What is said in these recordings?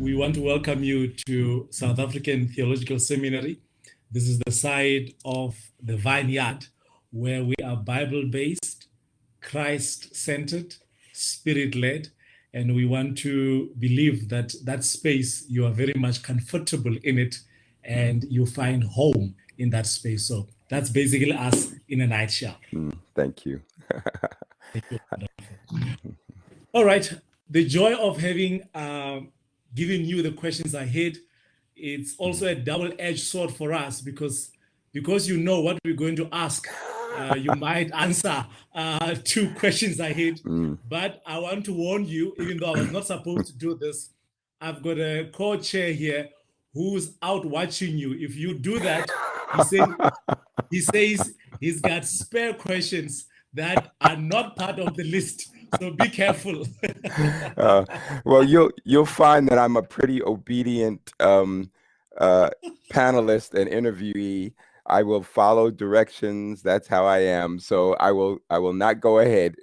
we want to welcome you to South African Theological Seminary. This is the side of the vineyard where we are Bible-based, Christ-centered, Spirit-led, and we want to believe that that space, you are very much comfortable in it and you find home in that space. So that's basically us in a nutshell. Thank you. Thank you. All right. The joy of having given you the questions ahead, it's also a double-edged sword for us because you know what we're going to ask. You might answer 2 questions ahead, but I want to warn you, even though I was not supposed to do this, I've got a co-chair here who's out watching you. If you do that, he says he's got spare questions that are not part of the list. So be careful. Well, you'll find that I'm a pretty obedient panelist and interviewee. I will follow directions. That's how I am. So I will not go ahead.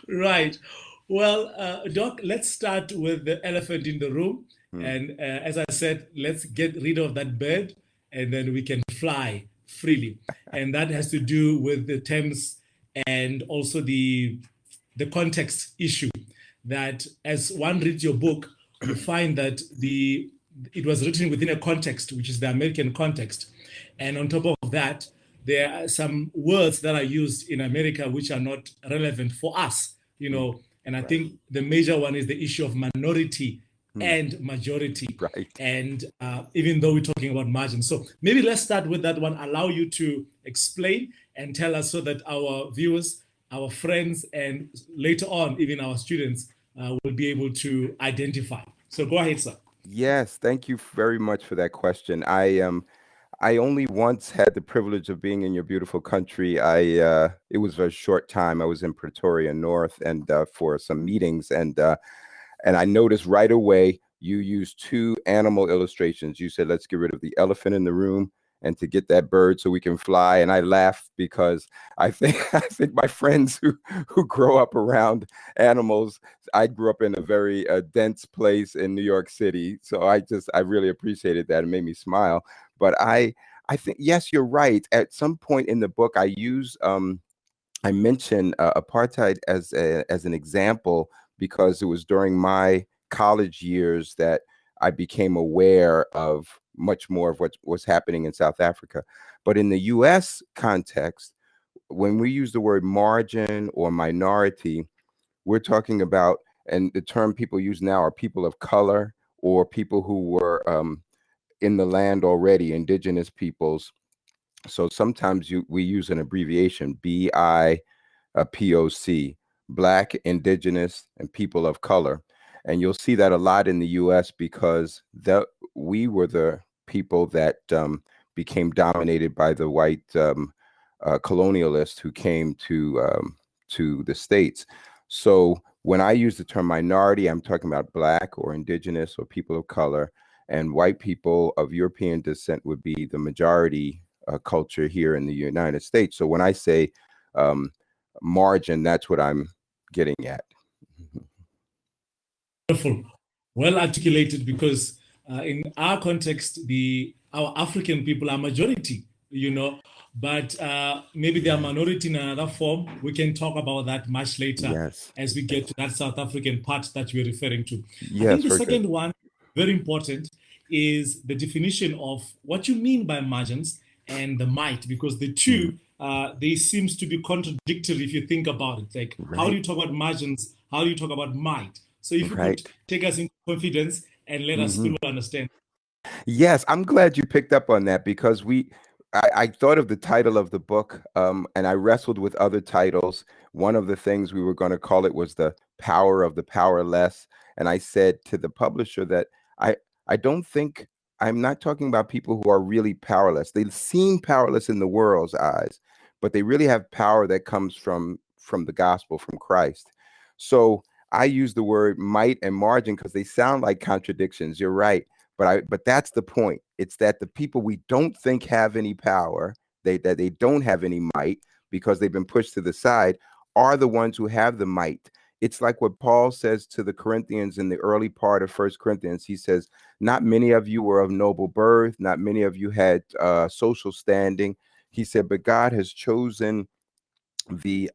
Right. Well, Doc, let's start with the elephant in the room. And as I said, let's get rid of that bird and then we can fly freely. And that has to do with the terms and also the context issue, that as one reads your book, you find that it was written within a context, which is the American context. And on top of that, there are some words that are used in America which are not relevant for us, and I think the major one is the issue of minority and majority. Right. And even though we're talking about margins. So maybe let's start with that one, allow you to explain and tell us so that our viewers, our friends, and later on, even our students will be able to identify. So go ahead, sir. Yes, thank you very much for that question. I only once had the privilege of being in your beautiful country. It was a short time. I was in Pretoria North and for some meetings, and I noticed right away you used 2 animal illustrations. You said, let's get rid of the elephant in the room and to get that bird so we can fly. And I laughed because I think my friends who grow up around animals, I grew up in a very dense place in New York City. So I really appreciated that. It made me smile. But I think, yes, you're right. At some point in the book, I mentioned apartheid as an example because it was during my college years that I became aware of much more of what was happening in South Africa. But in the US context, when we use the word margin or minority, we're talking about, and the term people use now are people of color or people who were in the land already, indigenous peoples. So sometimes we use an abbreviation, BIPOC, Black, Indigenous, and people of color. And you'll see that a lot in the US because we were the people that became dominated by the white colonialists who came to the States. So when I use the term minority, I'm talking about Black or Indigenous or people of color, and white people of European descent would be the majority culture here in the United States. So when I say margin, that's what I'm getting at. Wonderful. Well articulated, because in our context, our African people are majority, but maybe they are minority in another form. We can talk about that much later as we get to that South African part that you're referring to. Yes, I think the second one, very important, is the definition of what you mean by margins and the might, because the two, they seems to be contradictory if you think about it. Like, how do you talk about margins? How do you talk about might? So if you could take us into confidence and let us through understand. Yes, I'm glad you picked up on that because I thought of the title of the book and I wrestled with other titles. One of the things we were going to call it was The Power of the Powerless. And I said to the publisher that I don't think, I'm not talking about people who are really powerless. They seem powerless in the world's eyes, but they really have power that comes from the gospel, from Christ. So I use the word might and margin because they sound like contradictions. You're right. But that's the point. It's that the people we don't think have any power, that they don't have any might because they've been pushed to the side, are the ones who have the might it's like what Paul says to the Corinthians in the early part of First Corinthians. He says, not many of you were of noble birth, not many of you had social standing. He said, but God has chosen the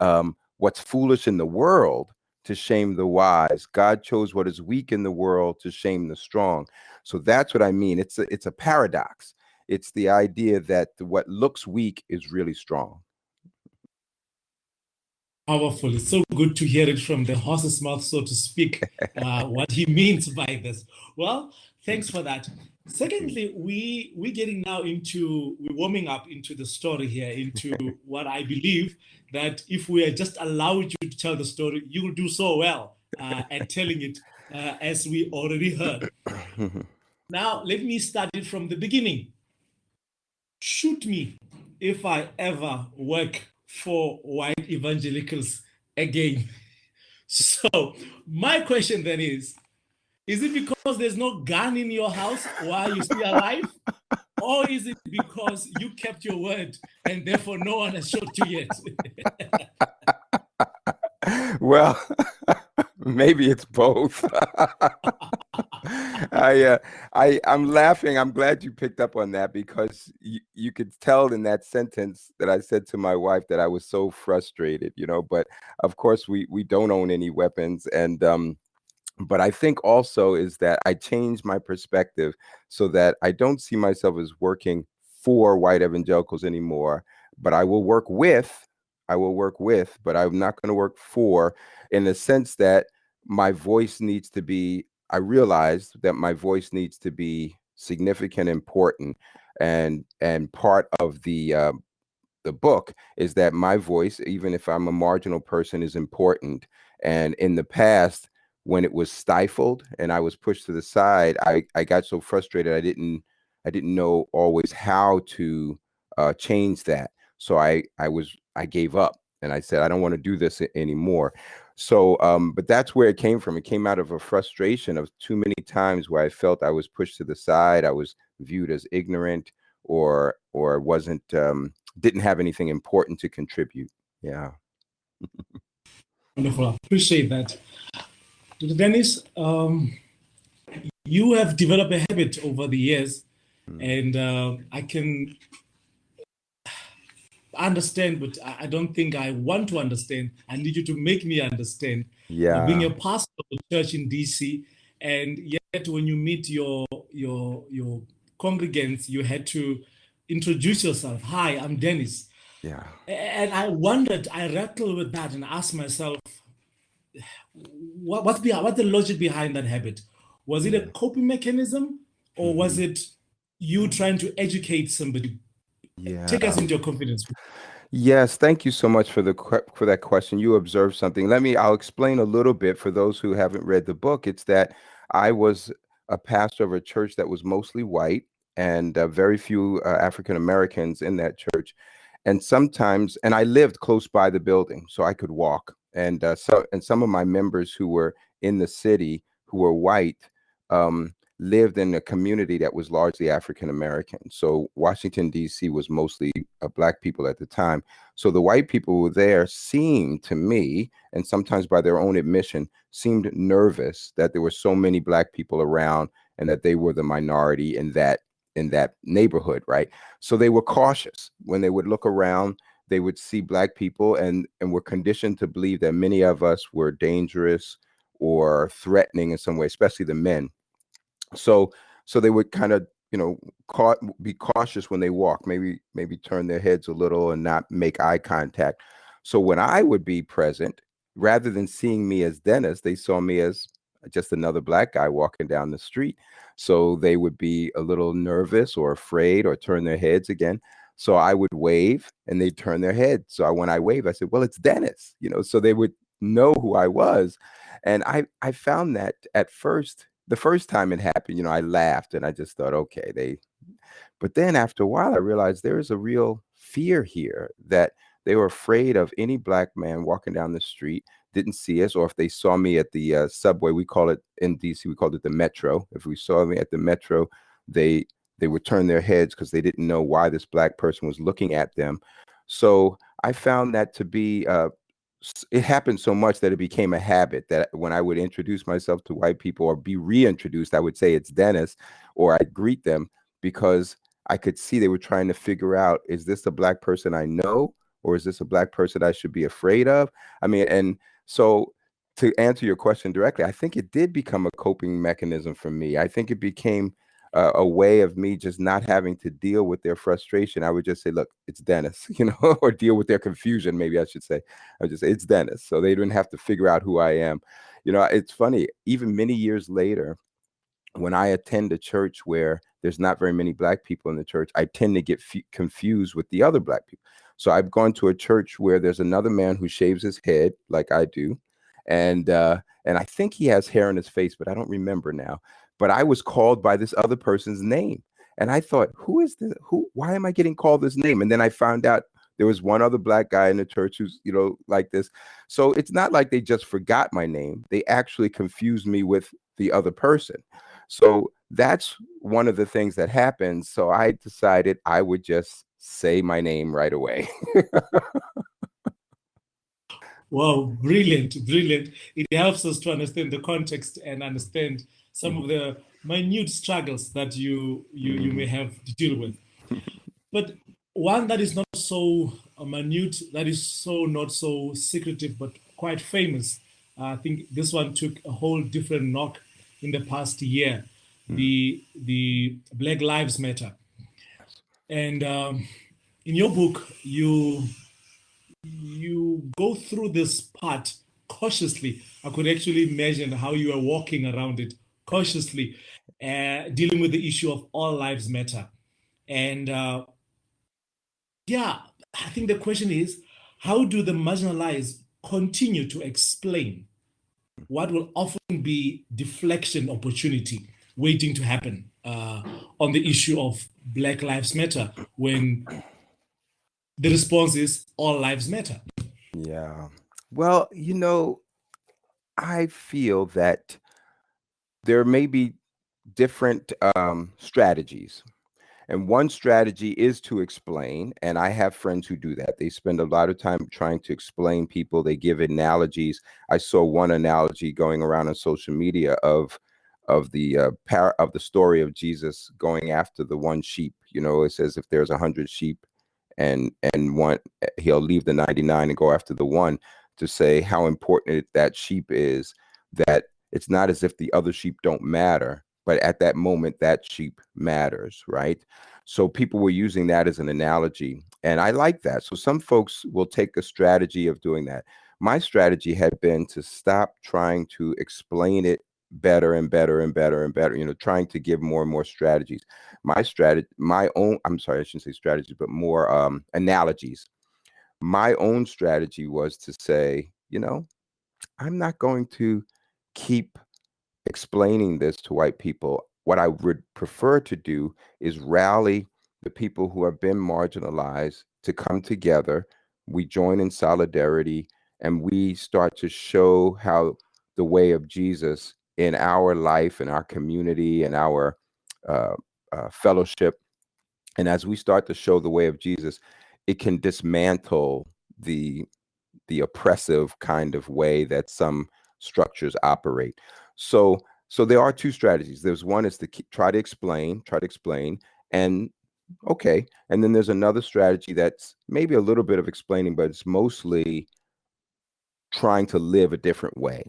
what's foolish in the world to shame the wise. God chose what is weak in the world to shame the strong. So that's what I mean. It's a paradox. It's the idea that what looks weak is really strong. Powerful. It's so good to hear it from the horse's mouth, so to speak, what he means by this. Well, thanks for that. Secondly, we're getting now we're warming up into the story here, into what I believe that if we are just allowed you to tell the story, you will do so well at telling it, as we already heard. Now, let me start it from the beginning. Shoot me if I ever work for white evangelicals again. So my question then is it because there's no gun in your house while you're still alive? Or is it because you kept your word and therefore no one has shot you yet? Well, maybe it's both. I'm laughing. I'm glad you picked up on that, because you could tell in that sentence that I said to my wife that I was so frustrated, but of course we don't own any weapons. And but I think also is that I changed my perspective so that I don't see myself as working for white evangelicals anymore, but I will work with, but I'm not going to work for, in the sense that my voice needs to be, I realized that my voice needs to be significant, important, and part of the book is that my voice, even if I'm a marginal person, is important. And in the past, when it was stifled and I was pushed to the side, I got so frustrated I didn't know always how to change that. So I gave up and I said I don't want to do this anymore. So but that's where it came from. It came out of a frustration of too many times where I felt I was pushed to the side, I was viewed as ignorant, or wasn't didn't have anything important to contribute. Yeah. Wonderful. I appreciate that. Dennis, you have developed a habit over the years, and I can understand, but I don't think I want to understand. I need you to make me understand. Yeah. Being a pastor of a church in DC, and yet when you meet your congregants, you had to introduce yourself. Hi, I'm Dennis. Yeah. And I rattled with that and asked myself, what's the logic behind that habit? Was it a coping mechanism, or was it you trying to educate somebody? Yeah. Take us into your confidence. Yes, thank you so much for that question. You observed something. I'll explain a little bit for those who haven't read the book. It's that I was a pastor of a church that was mostly white, and very few African Americans in that church. And I lived close by the building, so I could walk. And some of my members who were in the city, who were white, lived in a community that was largely African American. So Washington, D.C. was mostly Black people at the time. So the white people who were there seemed to me, and sometimes by their own admission, seemed nervous that there were so many Black people around and that they were the minority in that neighborhood, right? So they were cautious. When they would look around, they would see Black people and were conditioned to believe that many of us were dangerous or threatening in some way, especially the men. So they would kind of, be cautious when they walk, maybe turn their heads a little and not make eye contact. So when I would be present, rather than seeing me as Dennis, they saw me as just another Black guy walking down the street. So they would be a little nervous or afraid or turn their heads again. So I would wave and they'd turn their head. So when I wave, I said, well, it's Dennis, so they would know who I was. And I found that at first, the first time it happened, I laughed and I just thought, okay, but then after a while, I realized there is a real fear here, that they were afraid of any Black man walking down the street, didn't see us, or if they saw me at the subway, we call it in DC, we called it the Metro. If we saw me at the Metro, they would turn their heads because they didn't know why this Black person was looking at them. So I found that to be it happened so much that it became a habit that when I would introduce myself to white people or be reintroduced, I would say it's Dennis, or I'd greet them because I could see they were trying to figure out, is this a Black person I know, or is this a Black person I should be afraid of? I mean, and so to answer your question directly, I think it did become a coping mechanism for me. I think it became a way of me just not having to deal with their frustration. I would just say, look, it's Dennis, you know, or deal with their confusion, maybe I should say. I would just say, it's Dennis. So they didn't have to figure out who I am. You know, it's funny, even many years later, when I attend a church where there's not very many Black people in the church, I tend to get confused with the other Black people. So I've gone to a church where there's another man who shaves his head like I do. And I think he has hair on his face, but I don't remember now. But I was called by this other person's name. And I thought, who is this? Why am I getting called this name? And then I found out there was one other Black guy in the church who's, you know, like this. So it's not like they just forgot my name. They actually confused me with the other person. So that's one of the things that happens. So I decided I would just say my name right away. Wow, brilliant, brilliant. It helps us to understand the context and understand some of the minute struggles that you may have to deal with. But one that is not so minute, that is so not so secretive, but quite famous. I think this one took a whole different knock in the past year, the Black Lives Matter. And in your book, you go through this part cautiously. I could actually imagine how you are walking around it cautiously, dealing with the issue of all lives matter. And yeah, I think the question is, how do the marginalized continue to explain what will often be deflection opportunity waiting to happen on the issue of Black Lives Matter when the response is all lives matter? Yeah. Well, you know, I feel that there may be different strategies. And one strategy is to explain. And I have friends who do that. They spend a lot of time trying to explain people. They give analogies. I saw one analogy going around on social media of the story of Jesus going after the one sheep. You know, it says if there's 100 sheep and one, he'll leave the 99 and go after the one, to say how important that sheep is, that it's not as if the other sheep don't matter, but at that moment, that sheep matters, right? So people were using that as an analogy, and I like that. So some folks will take a strategy of doing that. My strategy had been to stop trying to explain it better and better and better and better, you know, trying to give more and more strategies. I'm sorry, I shouldn't say strategies, but more analogies. My own strategy was to say, you know, I'm not going to keep explaining this to white people. What I would prefer to do is rally the people who have been marginalized to come together. We join in solidarity and we start to show how the way of Jesus in our life, in our community, in our fellowship. And as we start to show the way of Jesus, it can dismantle the oppressive kind of way that some structures operate. So there are two strategies. There's one is to try to explain, and okay. And then there's another strategy that's maybe a little bit of explaining, but it's mostly trying to live a different way.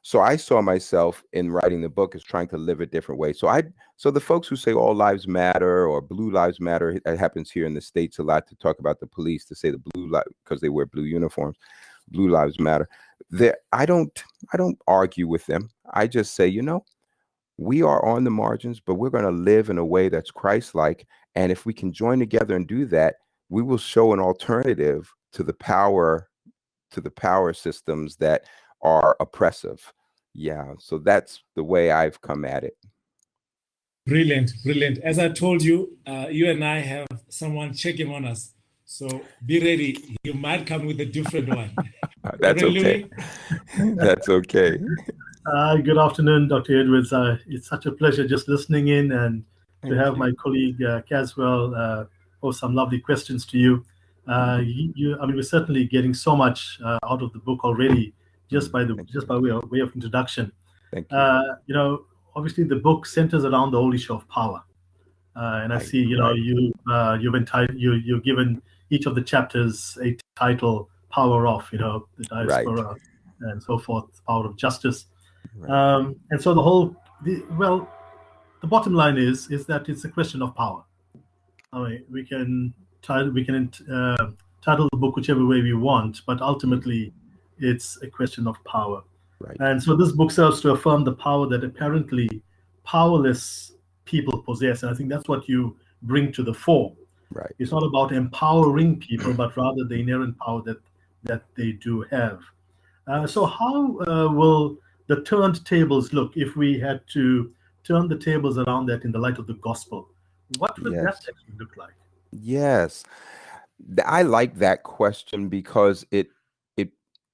So I saw myself in writing the book as trying to live a different way. So the folks who say all lives matter or blue lives matter, it happens here in the States a lot to talk about the police, to say the blue light because they wear blue uniforms, blue lives matter. I don't argue with them. I just say, you know, we are on the margins, but we're going to live in a way that's Christ-like. And if we can join together and do that, we will show an alternative to the power systems that are oppressive. Yeah, so that's the way I've come at it. Brilliant, brilliant. As I told you, you and I have someone checking on us. So be ready. You might come with a different one. That's okay. That's okay. Good afternoon, Dr. Edwards. It's such a pleasure just listening in and to have my colleague Caswell pose some lovely questions to you. I mean, we're certainly getting so much out of the book already, just by way of introduction. Thank you. You know, obviously the book centers around the whole issue of power, and I see, you know, you've given each of the chapters a title: Power of, you know, the Diaspora, and so forth, Power of Justice, and so the bottom line is that it's a question of power. I mean, we can title the book whichever way we want, but ultimately, it's a question of power. Right. And so this book serves to affirm the power that apparently powerless people possess, and I think that's what you bring to the fore. Right. It's not about empowering people, but rather the inherent power that they do have. So how will the turned tables look if we had to turn the tables around that in the light of the gospel? What would that actually look like? Yes, I like that question because it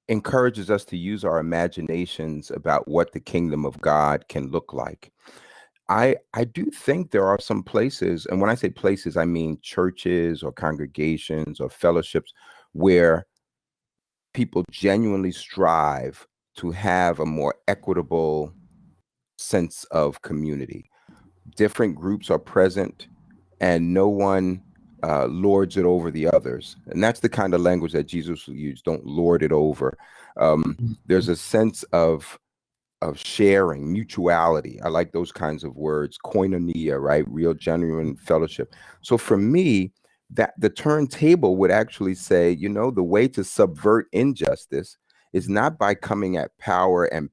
encourages us to use our imaginations about what the kingdom of God can look like. I do think there are some places, and when I say places, I mean churches or congregations or fellowships where people genuinely strive to have a more equitable sense of community. Different groups are present and no one lords it over the others. And that's the kind of language that Jesus will use. Don't lord it over. There's a sense of sharing, mutuality. I like those kinds of words. Koinonia, right? Real, genuine fellowship. So for me, that the turntable would actually say, you know, the way to subvert injustice is not by coming at power and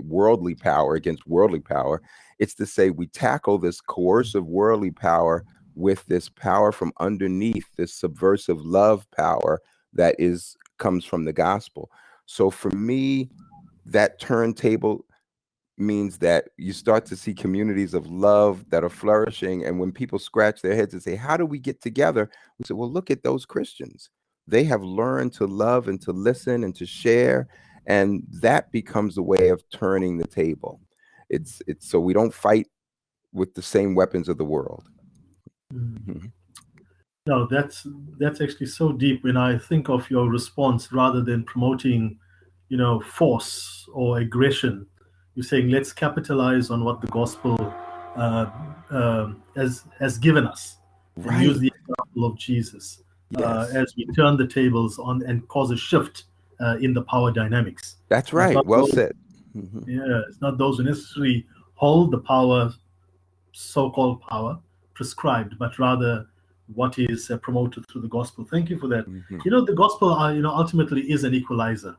worldly power against worldly power. It's to say we tackle this coercive worldly power with this power from underneath, this subversive love power that comes from the gospel. So for me, that turntable means that you start to see communities of love that are flourishing. And when people scratch their heads and say, how do we get together? We say, well, look at those Christians. They have learned to love and to listen and to share. And that becomes the way of turning the table. It's so we don't fight with the same weapons of the world. Mm-hmm. No, that's actually so deep when I think of your response rather than promoting, you know, force or aggression. You're saying let's capitalize on what the gospel has given us, and use the example of Jesus as we turn the tables on and cause a shift in the power dynamics. That's right. Well said. Mm-hmm. Yeah, it's not those who necessarily hold the power, so-called power prescribed, but rather what is promoted through the gospel. Thank you for that. Mm-hmm. You know, the gospel, ultimately is an equalizer,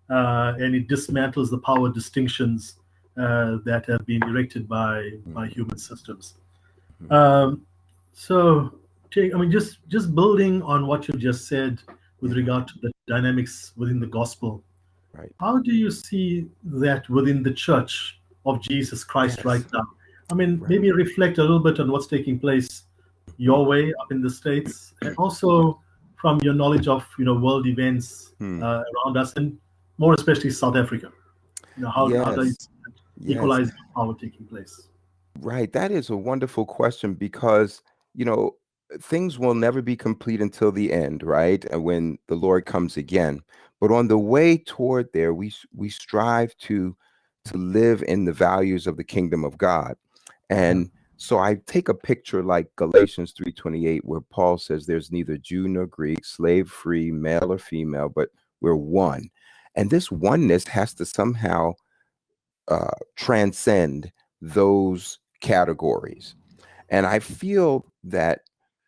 and it dismantles the power distinctions that have been erected by human systems. So, just building on what you just said with regard to the dynamics within the gospel, how do you see that within the Church of Jesus Christ right now? I mean, maybe reflect a little bit on what's taking place your way up in the States, and also from your knowledge of world events around us, and more especially South Africa. How does equalizing power taking place? Right. That is a wonderful question because, things will never be complete until the end, right? And when the Lord comes again. But on the way toward there, we strive to live in the values of the kingdom of God. And so I take a picture like Galatians 3:28, where Paul says there's neither Jew nor Greek, slave, free, male or female, but we're one. And this oneness has to somehow transcend those categories. And I feel that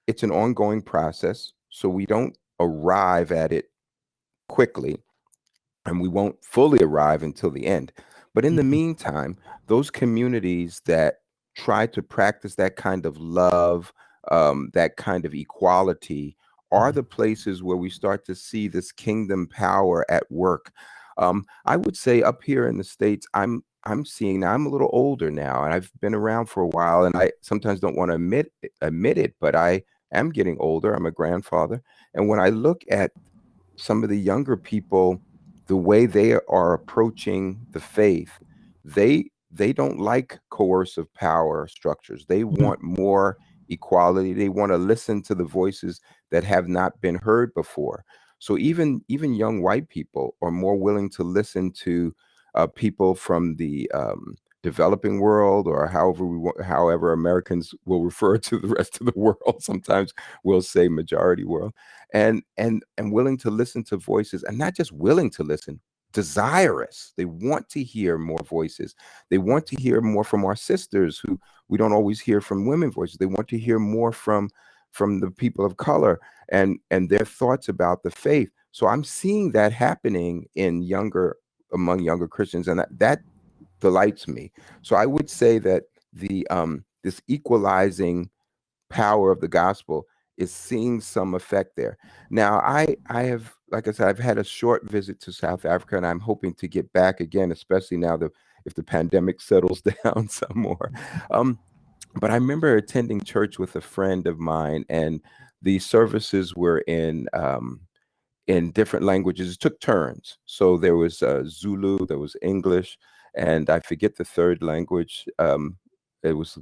it's an ongoing process, so we don't arrive at it quickly, and we won't fully arrive until the end. But in the meantime, those communities that try to practice that kind of love, that kind of equality, are the places where we start to see this kingdom power at work. I would say up here in the States, I'm seeing now, I'm a little older now, and I've been around for a while, and I sometimes don't want to admit it, but I am getting older. I'm a grandfather. And when I look at some of the younger people, the way they are approaching the faith, they don't like coercive power structures. They want more equality. They want to listen to the voices that have not been heard before. So even young white people are more willing to listen to people from the developing world, or however Americans will refer to the rest of the world. Sometimes we'll say majority world, and willing to listen to voices, and not just willing to listen, desirous. They want to hear more voices. They want to hear more from our sisters, who we don't always hear from women voices. They want to hear more from the people of color and their thoughts about the faith. So I'm seeing that happening among younger Christians, and that delights me. So I would say that the this equalizing power of the gospel is seeing some effect there. Now, I have, like I said, I've had a short visit to South Africa, and I'm hoping to get back again, especially now if the pandemic settles down some more. But I remember attending church with a friend of mine, and the services were in different languages. It took turns. So there was Zulu, there was English, and I forget the third language. It was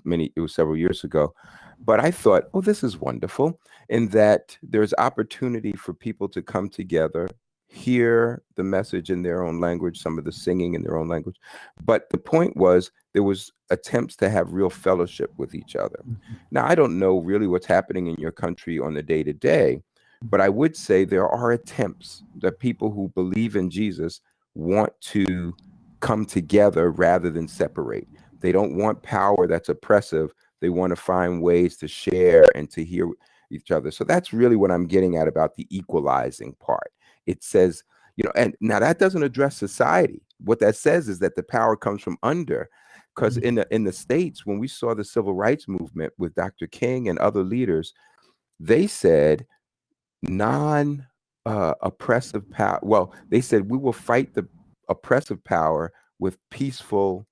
several years ago. But I thought, oh, this is wonderful, in that there's opportunity for people to come together, hear the message in their own language, some of the singing in their own language. But the point was, there was attempts to have real fellowship with each other. Now, I don't know really what's happening in your country on the day-to-day, but I would say there are attempts that people who believe in Jesus want to come together rather than separate. They don't want power that's oppressive. They want to find ways to share and to hear each other. So that's really what I'm getting at about the equalizing part. It says, and now that doesn't address society. What that says is that the power comes from under, because in the States, when we saw the civil rights movement with Dr. King and other leaders, they said oppressive power. Well, they said we will fight the oppressive power with peaceful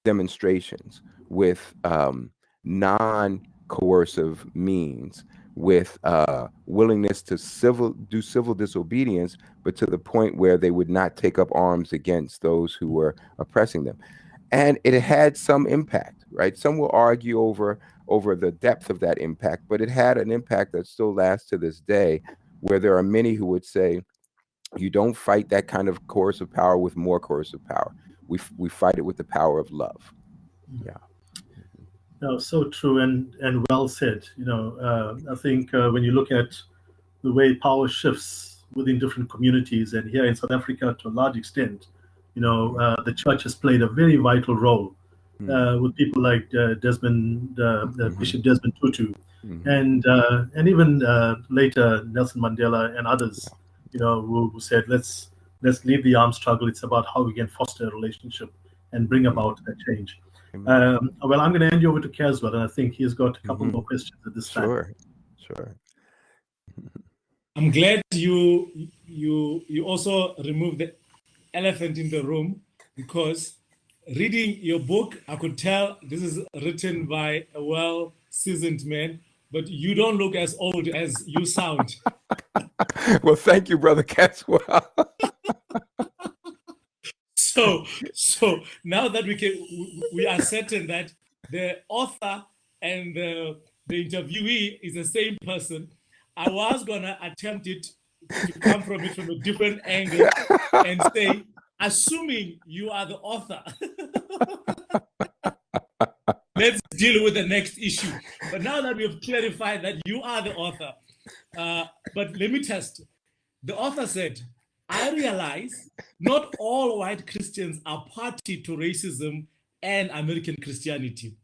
demonstrations, with non-coercive means, with willingness to do civil disobedience, but to the point where they would not take up arms against those who were oppressing them. And it had some impact, right? Some will argue over the depth of that impact, but it had an impact that still lasts to this day, where there are many who would say, you don't fight that kind of coercive power with more coercive power. We fight it with the power of love. Yeah. No, so true and well said. I think when you look at the way power shifts within different communities, and here in South Africa to a large extent, the church has played a very vital role with people like Bishop Desmond Tutu, and even later Nelson Mandela and others, who said, let's leave the arms struggle. It's about how we can foster a relationship and bring about a change. Well, I'm going to hand you over to Caswell, and I think he's got a couple more questions at this time. Sure. I'm glad you also removed the elephant in the room, because reading your book, I could tell this is written by a well-seasoned man, but you don't look as old as you sound. Well, thank you, Brother Caswell. So now that we are certain that the author and the interviewee is the same person, I was gonna attempt to come from it from a different angle and say, assuming you are the author, let's deal with the next issue. But now that we have clarified that you are the author, but let me test. The author said, I realize not all white Christians are party to racism and American Christianity.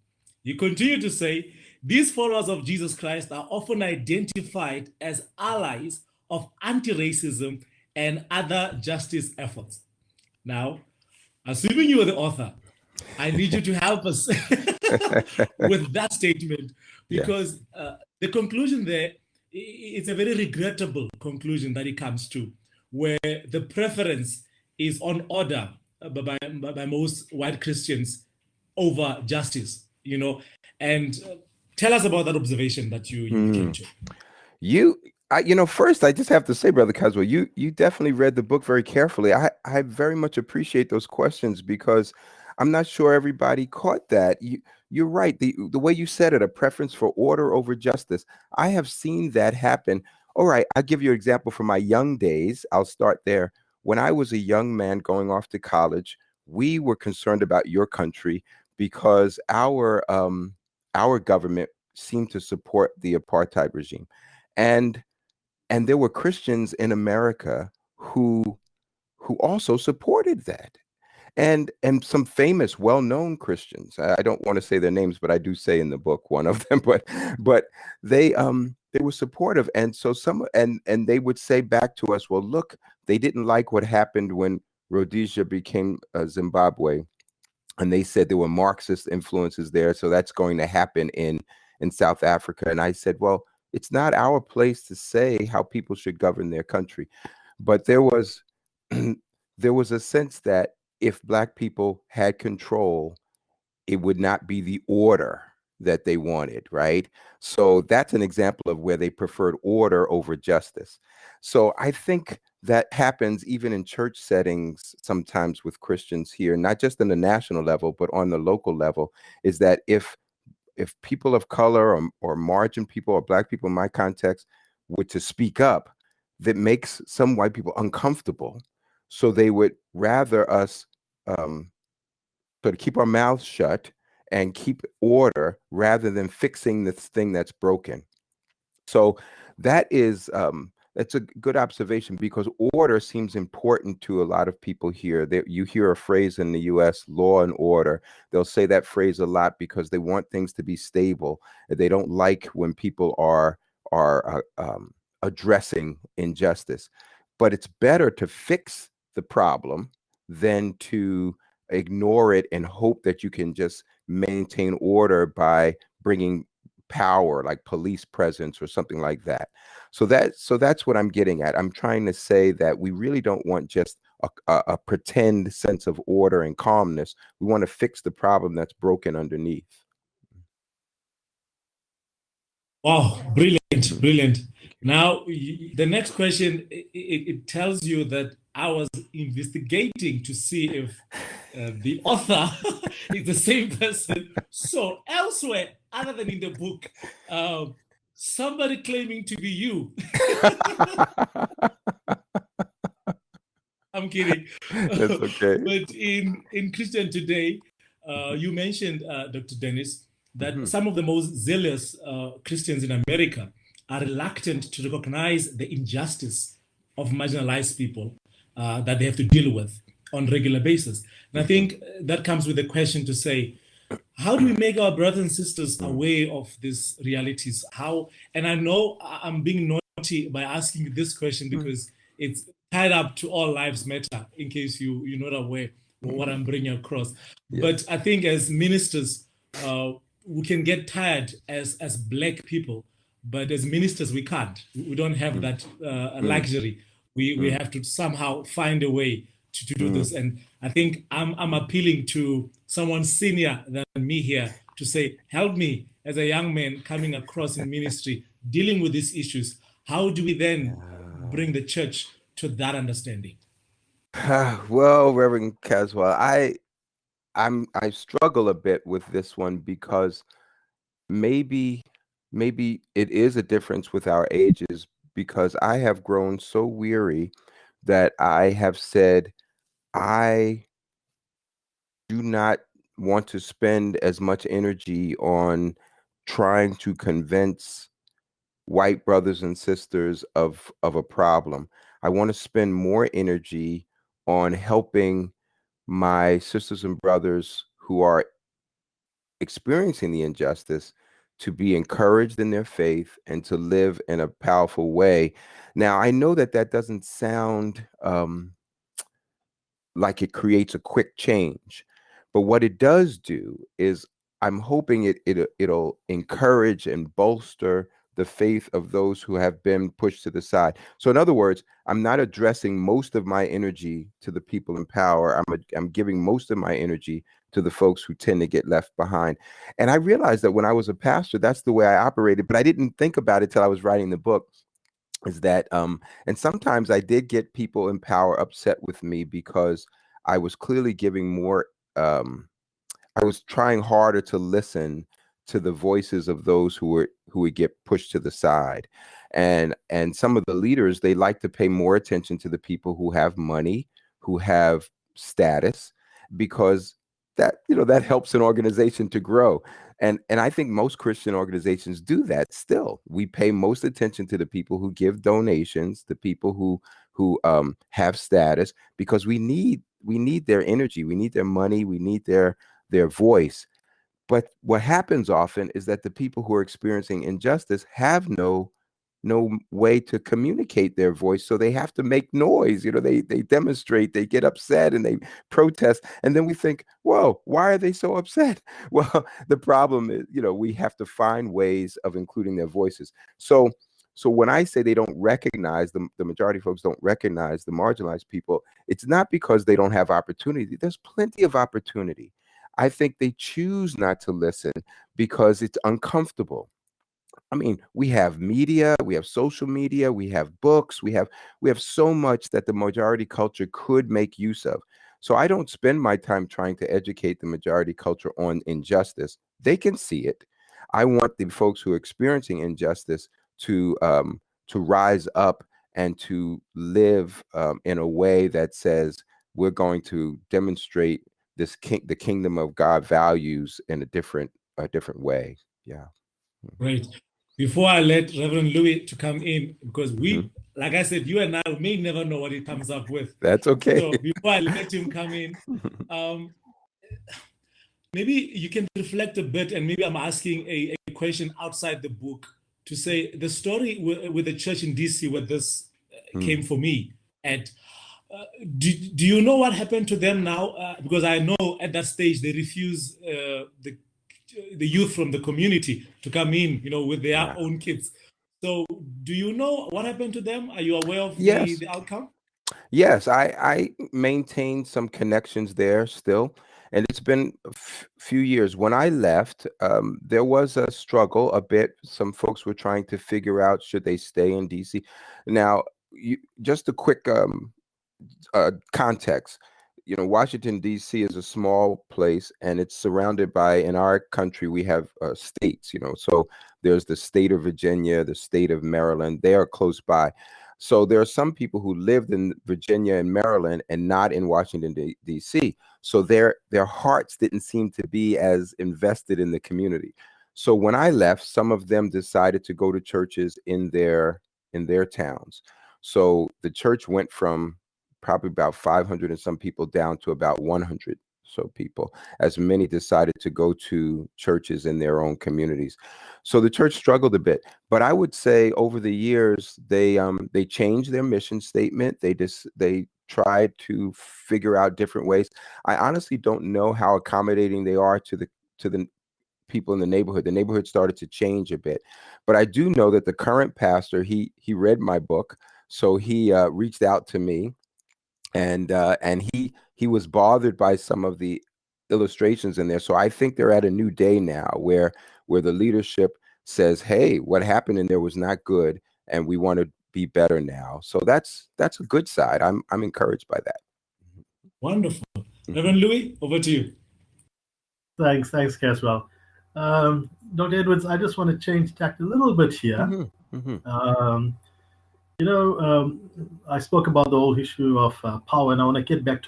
You continue to say, these followers of Jesus Christ are often identified as allies of anti-racism and other justice efforts. Now, assuming you are the author, I need you to help us with that statement, because the conclusion there, it's a very regrettable conclusion that it comes to, where the preference is on order by most white Christians over justice, and tell us about that observation that you came to. First, I just have to say, Brother Caswell, you definitely read the book very carefully. I very much appreciate those questions, because I'm not sure everybody caught that. you're right. The way you said it, a preference for order over justice. I have seen that happen. All right, I'll give you an example from my young days. I'll start there. When I was a young man going off to college, we were concerned about your country because our government seemed to support the apartheid regime, and there were Christians in America who also supported that, and some famous, well-known Christians. I don't want to say their names, but I do say in the book one of them. But they were supportive, and so and they would say back to us, well, look, they didn't like what happened when Rhodesia became Zimbabwe, and they said there were Marxist influences there, so that's going to happen in South Africa. And I said, well, it's not our place to say how people should govern their country, but there was there was a sense that if Black people had control, it would not be the order that they wanted, right? So that's an example of where they preferred order over justice. So I think that happens even in church settings sometimes with Christians here, not just on the national level, but on the local level, is that if people of color or margin people or Black people in my context were to speak up, that makes some white people uncomfortable. So they would rather us sort of keep our mouths shut and keep order rather than fixing this thing that's broken. So that's a good observation, because order seems important to a lot of people here. You hear a phrase in the US, law and order. They'll say that phrase a lot because they want things to be stable. They don't like when people are addressing injustice. But it's better to fix the problem than to ignore it and hope that you can just maintain order by bringing power, like police presence or something like that. So that's what I'm getting at. I'm trying to say that we really don't want just a pretend sense of order and calmness. We want to fix the problem that's broken underneath. Wow, brilliant, brilliant. Now, the next question, it tells you that I was investigating to see if the author is the same person. So elsewhere, other than in the book, somebody claiming to be you. I'm kidding. That's okay. But in Christian Today, you mentioned, Dr. Dennis, that some of the most zealous Christians in America are reluctant to recognize the injustice of marginalized people that they have to deal with on a regular basis. And I think that comes with a question to say, how do we make our brothers and sisters aware of these realities? How? And I know I'm being naughty by asking this question because it's tied up to all lives matter, in case you're not aware of what I'm bringing across. Yes. But I think as ministers, we can get tired as Black people, but as ministers, we can't. We don't have that luxury. We have to somehow find a way to do this. And I think I'm appealing to someone senior than me here to say, help me as a young man coming across in ministry, dealing with these issues. How do we then bring the church to that understanding? Well, Reverend Caswell, I struggle a bit with this one, because maybe it is a difference with our ages, because I have grown so weary that I have said, I do not want to spend as much energy on trying to convince white brothers and sisters of a problem. I want to spend more energy on helping my sisters and brothers who are experiencing the injustice to be encouraged in their faith and to live in a powerful way. Now, I know that doesn't sound like it creates a quick change, but what it does do is I'm hoping it'll encourage and bolster the faith of those who have been pushed to the side. So in other words, I'm not addressing most of my energy to the people in power. I'm giving most of my energy to the folks who tend to get left behind. And I realized that when I was a pastor, that's the way I operated, but I didn't think about it till I was writing the book, is that, and sometimes I did get people in power upset with me because I was clearly giving more, was trying harder to listen to the voices of those who would get pushed to the side. And some of the leaders, they like to pay more attention to the people who have money, who have status, because that, that helps an organization to grow. And I think most Christian organizations do that still. We pay most attention to the people who give donations, the people who have status, because we need their energy, we need their money, we need their voice. But what happens often is that the people who are experiencing injustice have no way to communicate their voice, so they have to make noise. They demonstrate, they get upset, and they protest, and then we think, whoa, why are they so upset? Well, the problem is, we have to find ways of including their voices. So when I say they don't recognize, the majority of folks don't recognize the marginalized people, it's not because they don't have opportunity. There's plenty of opportunity. I think they choose not to listen because it's uncomfortable. I mean, we have media, we have social media, we have books, we have so much that the majority culture could make use of. So I don't spend my time trying to educate the majority culture on injustice. They can see it. I want the folks who are experiencing injustice to rise up and to live in a way that says we're going to demonstrate the kingdom of God values in a different way. Yeah. Great. Before I let Reverend Louis to come in, because we, like I said, you and I may never know what he comes up with. That's okay. So before I let him come in, maybe you can reflect a bit, and maybe I'm asking a question outside the book, to say the story with the church in DC, where this came for me. And do you know what happened to them now? Because I know at that stage they refuse the youth from the community to come in, with their own kids. So do you know what happened to them? Are you aware of the outcome? Yes, I maintain some connections there still. And it's been a few years. When I left, there was a struggle a bit. Some folks were trying to figure out, should they stay in DC? Now, just a quick context. Washington, D.C. is a small place, and it's surrounded by, in our country, we have states, so there's the state of Virginia, the state of Maryland. They are close by. So there are some people who lived in Virginia and Maryland and not in Washington, D.C. So their hearts didn't seem to be as invested in the community. So when I left, some of them decided to go to churches in their towns. So the church went from probably about 500 and some people down to about 100 so people, as many decided to go to churches in their own communities. So the church struggled a bit, but I would say over the years they changed their mission statement. They tried to figure out different ways. I honestly don't know how accommodating they are to the people in the neighborhood. The neighborhood started to change a bit, but I do know that the current pastor, he read my book, so he reached out to me. And he was bothered by some of the illustrations in there. So I think they're at a new day now where the leadership says, hey, what happened in there was not good, and we want to be better now. So that's a good side. I'm encouraged by that. Wonderful. Reverend Louis, over to you. Thanks, Caswell. Dr. Edwards, I just want to change tack a little bit here. I spoke about the whole issue of power, and I want to get back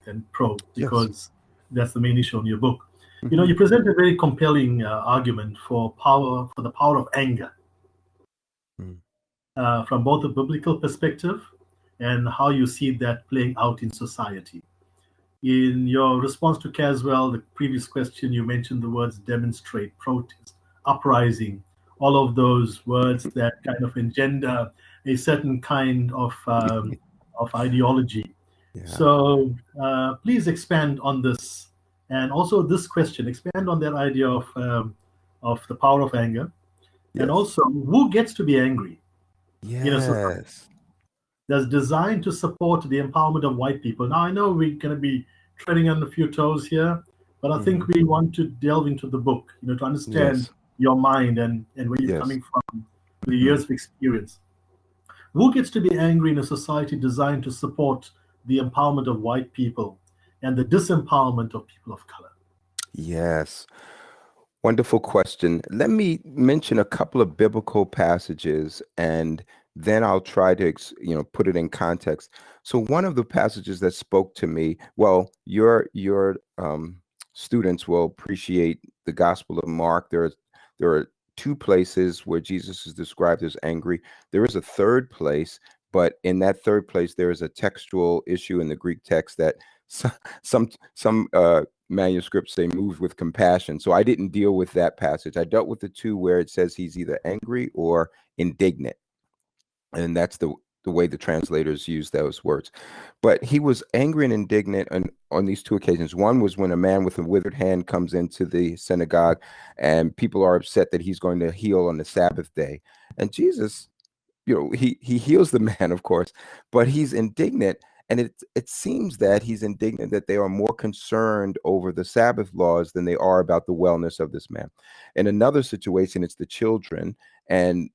and probe, because that's the main issue in your book. You present a very compelling argument for the power of anger, from both a biblical perspective and how you see that playing out in society. In your response to Caswell, the previous question, you mentioned the words demonstrate, protest, uprising, all of those words that kind of engender a certain kind of ideology. Yeah. So please expand on this, and also this question, expand on that idea of the power of anger, and also who gets to be angry. Yes. That's designed to support the empowerment of white people. Now, I know we're going to be treading on a few toes here, but I think we want to delve into the book, to understand your mind and where you're coming from, the years of experience. Who gets to be angry in a society designed to support the empowerment of white people and the disempowerment of people of color? Yes. Wonderful question. Let me mention a couple of biblical passages, and then I'll try to, put it in context. So one of the passages that spoke to me, well, your students will appreciate the Gospel of Mark. There are two places where Jesus is described as angry. There is a third place, but in that third place, there is a textual issue in the Greek text that some manuscripts say moved with compassion. So I didn't deal with that passage. I dealt with the two where it says he's either angry or indignant. And that's the way the translators use those words. But he was angry and indignant on these two occasions. One was when a man with a withered hand comes into the synagogue and people are upset that he's going to heal on the Sabbath day. And Jesus, he heals the man, of course, but he's indignant. And it seems that he's indignant that they are more concerned over the Sabbath laws than they are about the wellness of this man. In another situation, it's the children, and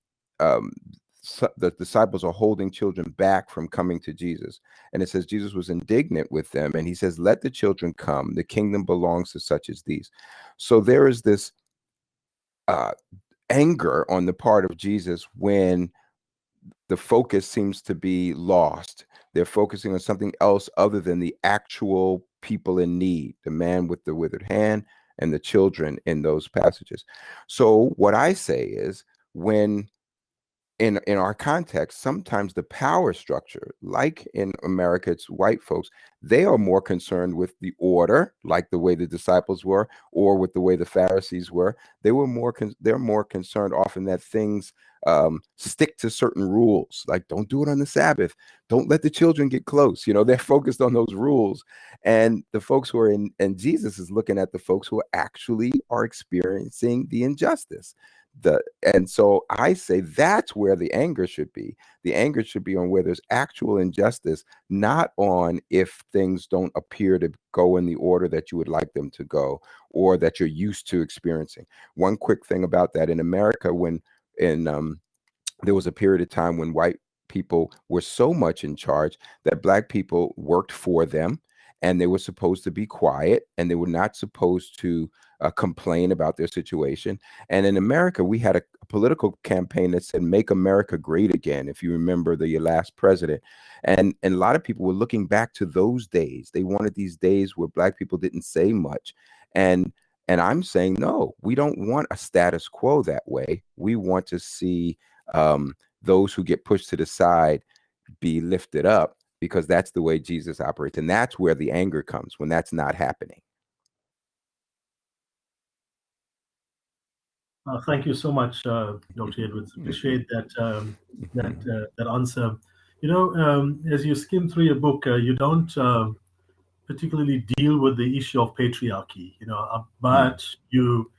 so the disciples are holding children back from coming to Jesus. And it says Jesus was indignant with them, and he says, "Let the children come. The kingdom belongs to such as these." So there is this anger on the part of Jesus when the focus seems to be lost. They're focusing on something else other than the actual people in need, the man with the withered hand and the children in those passages. So what I say is, when in our context, sometimes the power structure, like in America, it's white folks, they are more concerned with the order, like the way the disciples were, or with the way the Pharisees were. They're more concerned often that things stick to certain rules, like don't do it on the Sabbath, don't let the children get close. They're focused on those rules. And the folks who are and Jesus is looking at the folks who actually are experiencing the injustice. And so I say that's where the anger should be. The anger should be on where there's actual injustice, not on if things don't appear to go in the order that you would like them to go or that you're used to experiencing. One quick thing about that: in America, there was a period of time when white people were so much in charge that Black people worked for them, and they were supposed to be quiet, and they were not supposed to complain about their situation. And in America, we had a political campaign that said, "Make America Great Again," if you remember the last president. And a lot of people were looking back to those days. They wanted these days where Black people didn't say much. And I'm saying, no, we don't want a status quo that way. We want to see those who get pushed to the side be lifted up, because that's the way Jesus operates. And that's where the anger comes, when that's not happening. Thank you so much, Dr. Edwards. Appreciate that answer. As you skim through your book, you don't particularly deal with the issue of patriarchy, but you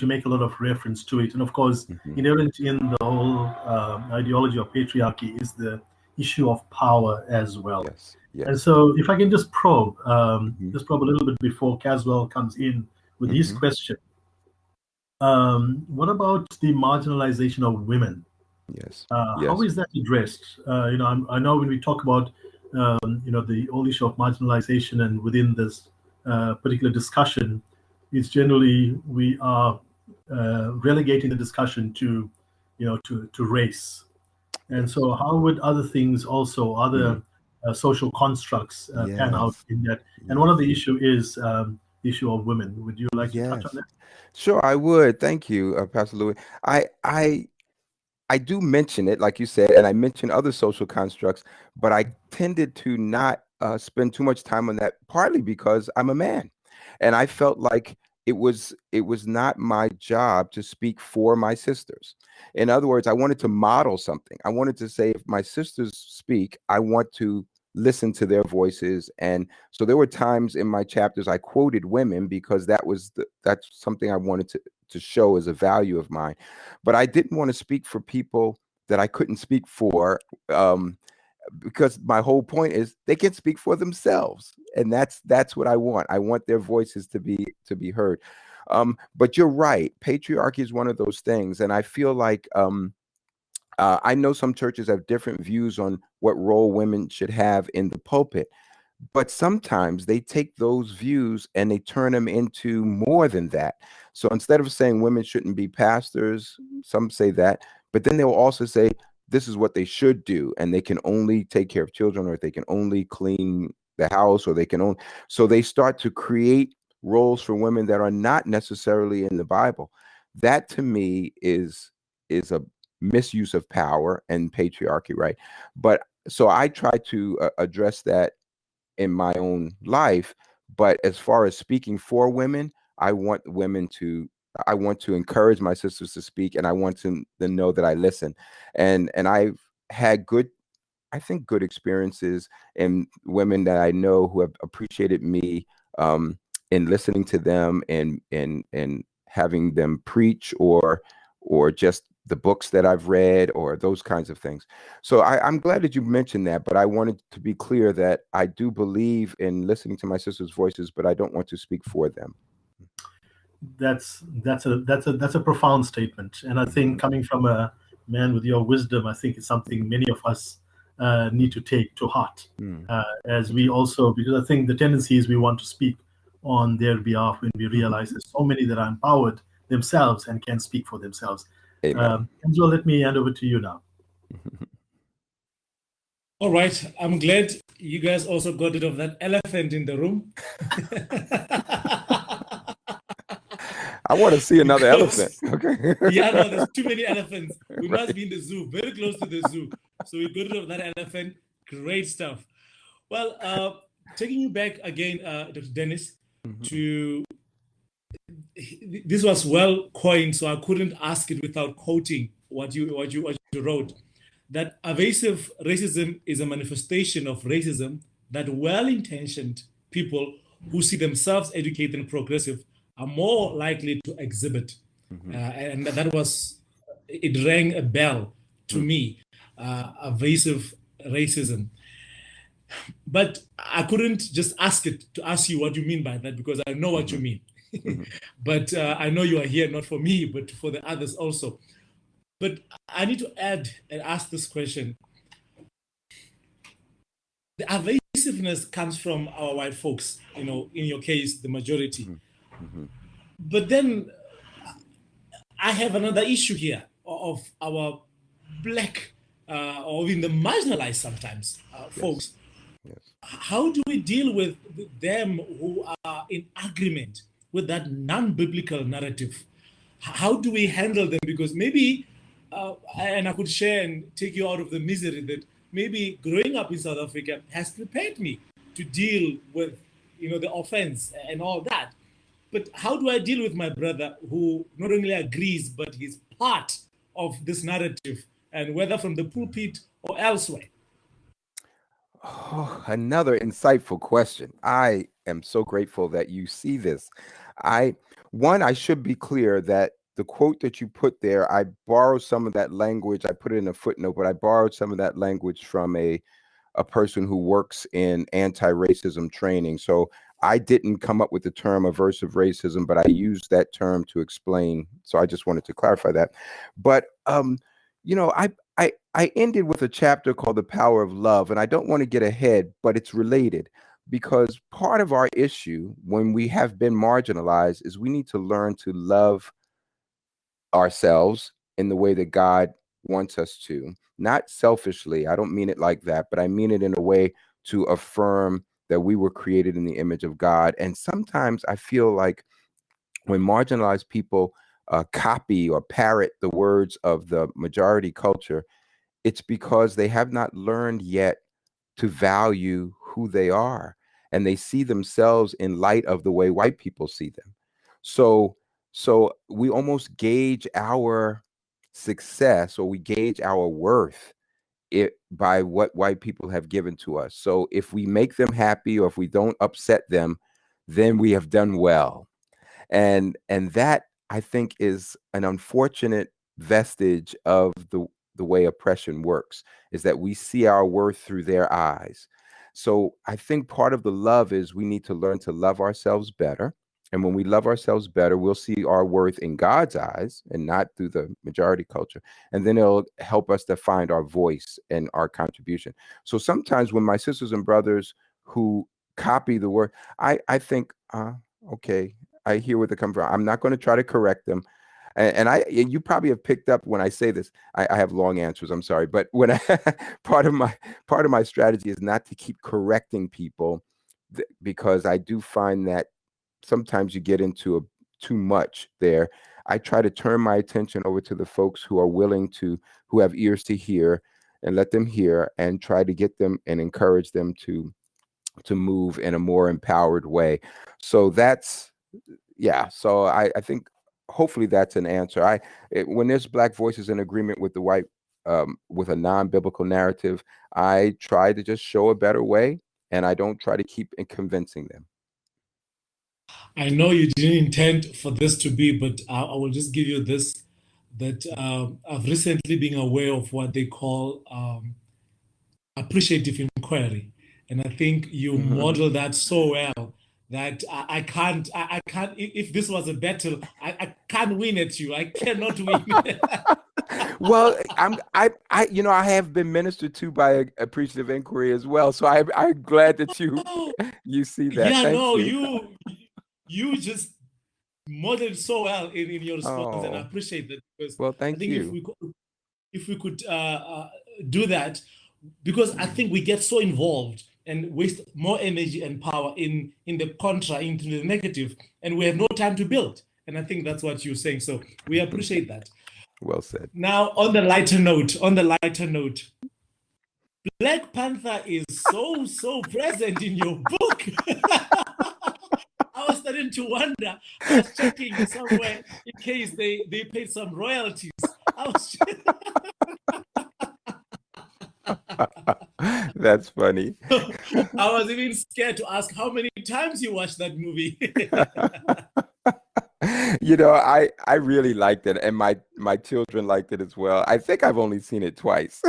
make a lot of reference to it. And of course, inherent in the whole ideology of patriarchy is the issue of power as well. Yes, yes. And so if I can just probe a little bit before Caswell comes in with his question. What about the marginalization of women? Yes. How is that addressed? I know when we talk about the whole issue of marginalization, and within this particular discussion, it's generally we are relegating the discussion to race. And so how would other things, also other social constructs, pan out in that? And one of the issue is the issue of women. Would you like to touch on that? Sure, I would. Thank you, Pastor Louis. I do mention it, like you said, and I mention other social constructs, but I tended to not spend too much time on that, partly because I'm a man, and I felt like it was not my job to speak for my sisters. In other words, I wanted to model something. I wanted to say, if my sisters speak, I want to listen to their voices. And so there were times in my chapters I quoted women, because that's something I wanted to show as a value of mine. But I didn't want to speak for people that I couldn't speak for, because my whole point is they can speak for themselves, and that's what I want. I want their voices to be heard. But you're right, patriarchy is one of those things, and I feel like I know some churches have different views on what role women should have in the pulpit, But sometimes they take those views and they turn them into more than that. So instead of saying women shouldn't be pastors, some say that, but then they'll also say this is what they should do, and they can only take care of children, or they can only clean the house, or they can only. So they start to create roles for women that are not necessarily in the Bible. That to me is a misuse of power and patriarchy, right? But so I try to address that in my own life. But as far as speaking for women, I want to encourage my sisters to speak, and I want them to know that I listen. And I've had I think good experiences in women that I know who have appreciated me in listening to them and having them preach, or just the books that I've read, or those kinds of things. So I'm glad that you mentioned that, but I wanted to be clear that I do believe in listening to my sisters' voices, but I don't want to speak for them. That's a profound statement, and I think coming from a man with your wisdom, I think it's something many of us need to take to heart. As we also, because I think the tendency is we want to speak on their behalf when we realize there's so many that are empowered themselves and can speak for themselves. Angelo, let me hand over to you now. All right. I'm glad you guys also got rid of that elephant in the room. I want to see another elephant. Okay. Yeah, no, there's too many elephants. We must be in the zoo, very close to the zoo. So we got rid of that elephant. Great stuff. Well, taking you back again, Dr. Dennis, to this was well coined, so I couldn't ask it without quoting what you wrote. That pervasive racism is a manifestation of racism that well-intentioned people who see themselves educated and progressive are more likely to exhibit. And it rang a bell to me, pervasive racism. But I couldn't just ask it to ask you what you mean by that, because I know what you mean. But I know you are here not for me, but for the others also. But I need to add and ask this question. The evasiveness comes from our white folks, in your case, the majority. But then I have another issue here of our black, or even the marginalized sometimes, folks. Yes. How do we deal with them who are in agreement with that non-biblical narrative? How do we handle them? Because maybe, and I could share and take you out of the misery that maybe growing up in South Africa has prepared me to deal with, the offense and all that. But how do I deal with my brother who not only agrees, but he's part of this narrative, and whether from the pulpit or elsewhere? Oh, another insightful question. I am so grateful that you see this. I should be clear that the quote that you put there, I borrowed some of that language. I put it in a footnote, but I borrowed some of that language from a person who works in anti-racism training. So I didn't come up with the term aversive racism, but I used that term to explain. So I just wanted to clarify that. But I ended with a chapter called The Power of Love, and I don't want to get ahead, but it's related, because part of our issue when we have been marginalized is we need to learn to love ourselves in the way that God wants us to, not selfishly. I don't mean it like that, but I mean it in a way to affirm that we were created in the image of God. And sometimes I feel like when marginalized people copy or parrot the words of the majority culture, it's because they have not learned yet to value who they are, and they see themselves in light of the way white people see them. So we almost gauge our success, or we gauge our worth by what white people have given to us. So if we make them happy, or if we don't upset them, then we have done well. And that, I think, is an unfortunate vestige of the way oppression works, is that we see our worth through their eyes. So I think part of the love is we need to learn to love ourselves better. And when we love ourselves better, we'll see our worth in God's eyes and not through the majority culture. And then it'll help us to find our voice and our contribution. So sometimes when my sisters and brothers who copy the word. I think, okay, I hear where they come from. I'm not going to try to correct them. And you probably have picked up when I say this. I have long answers. I'm sorry, but when part of my strategy is not to keep correcting people, because I do find that sometimes you get into too much there. I try to turn my attention over to the folks who are willing to, who have ears to hear, and let them hear, and try to get them and encourage them to move in a more empowered way. So that's, yeah. So I think hopefully that's an answer. When there's Black voices in agreement with the white, with a non-biblical narrative, I try to just show a better way, and I don't try to keep convincing them. I know you didn't intend for this to be, but I will just give you this, that I've recently been aware of what they call appreciative inquiry. And I think you model that so well that I can't, if this was a battle, I can't win at you. I cannot win. Well, I have been ministered to by appreciative inquiry as well. So I'm glad that you see that. Yeah, Thank no, you. you just modeled so well in your response, and I appreciate that, because well, thank I think you. if we could do that, because I think we get so involved and waste more energy and power in the contra, into the negative, and we have no time to build. And I think that's what you're saying. So we appreciate that. Well said. Now, on the lighter note, Black Panther is so present in your book. I was starting to wonder. I was checking somewhere in case they paid some royalties. That's funny. I was even scared to ask how many times you watched that movie. I really liked it, and my children liked it as well. I think I've only seen it twice.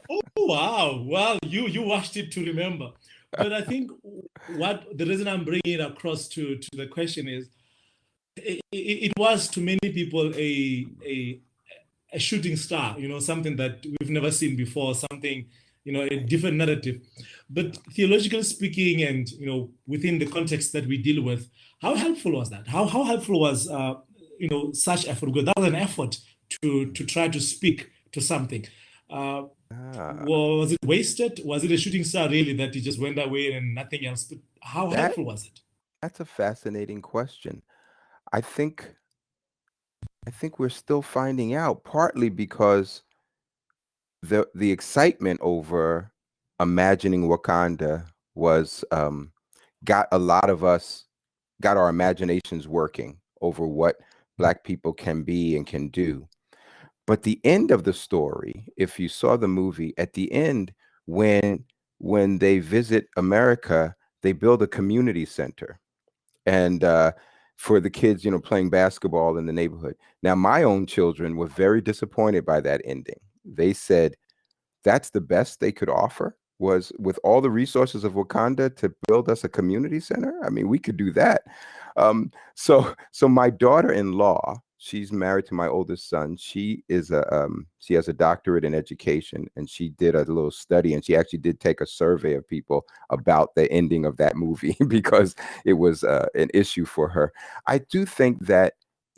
Oh, wow. Well, you watched it to remember. But I think the reason I'm bringing it across to the question is, it was to many people a shooting star, something that we've never seen before, something, a different narrative. But theologically speaking, and, within the context that we deal with, how helpful was that? How helpful was, such effort? Because that was an effort to try to speak to something. Was it wasted? Was it a shooting star really that it just went away and nothing else? But how helpful was it? That's a fascinating question. I think we're still finding out, partly because the excitement over imagining Wakanda was got our imaginations working over what Black people can be and can do. But the end of the story, if you saw the movie, at the end, when they visit America, they build a community center, and for the kids, playing basketball in the neighborhood. Now, my own children were very disappointed by that ending. They said that's the best they could offer, was with all the resources of Wakanda to build us a community center. I mean, we could do that. So my daughter-in-law, she's married to my oldest son. She has a doctorate in education, and she did a little study, and she actually did take a survey of people about the ending of that movie because it was an issue for her. I do think that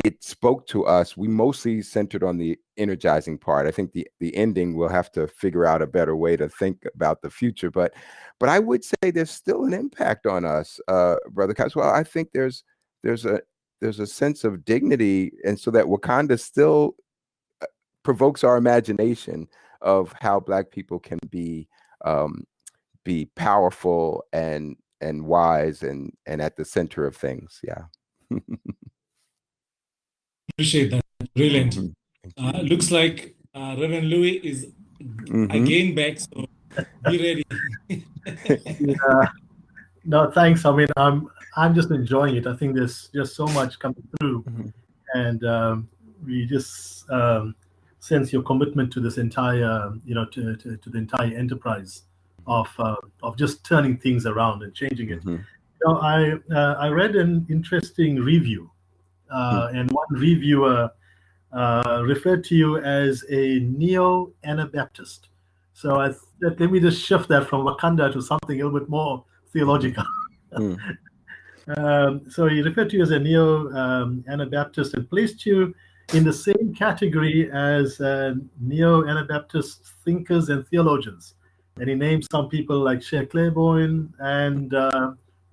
it spoke to us. We mostly centered on the energizing part. I think the ending, we'll have to figure out a better way to think about the future. But I would say there's still an impact on us, Brother Caswell. I think there's a sense of dignity, and so that Wakanda still provokes our imagination of how Black people can be powerful and wise and at the center of things. Yeah. Appreciate that. Brilliant. Looks like Reverend Louis is again back, so be ready. No, thanks. I mean, I'm just enjoying it. I think there's just so much coming through, and we just sense your commitment to this entire, to the entire enterprise of just turning things around and changing it. I read an interesting review, and one reviewer referred to you as a neo-Anabaptist. So let me just shift that from Wakanda to something a little bit more Theological. So he referred to you as a neo-Anabaptist and placed you in the same category as neo-Anabaptist thinkers and theologians. And he named some people like Shea Claiborne and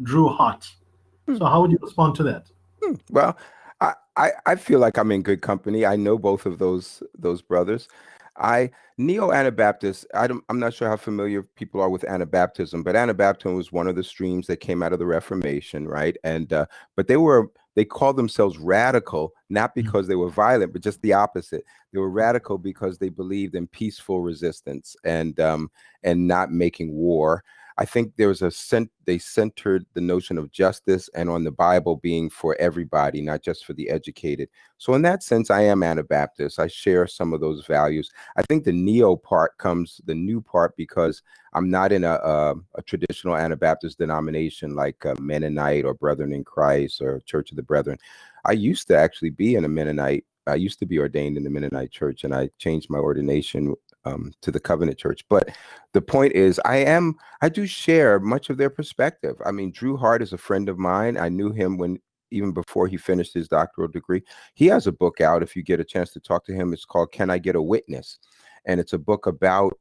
Drew Hart. So how would you respond to that? Well, I feel like I'm in good company. I know both of those brothers. Neo-Anabaptist, I'm not sure how familiar people are with Anabaptism, but Anabaptism was one of the streams that came out of the Reformation, right? And but they called themselves radical, not because they were violent, but just the opposite. They were radical because they believed in peaceful resistance and not making war. I think there was they centered the notion of justice and on the Bible being for everybody, not just for the educated. So in that sense, I am Anabaptist. I share some of those values. I think the neo part comes, the new part, because I'm not in a traditional Anabaptist denomination like Mennonite or Brethren in Christ or Church of the Brethren. I used to actually be in a Mennonite. I used to be ordained in the Mennonite church, and I changed my ordination to the Covenant Church. But the point is, I do share much of their perspective. I mean, Drew Hart is a friend of mine. I knew him even before he finished his doctoral degree. He has a book out, if you get a chance to talk to him. It's called Can I Get a Witness? And it's a book about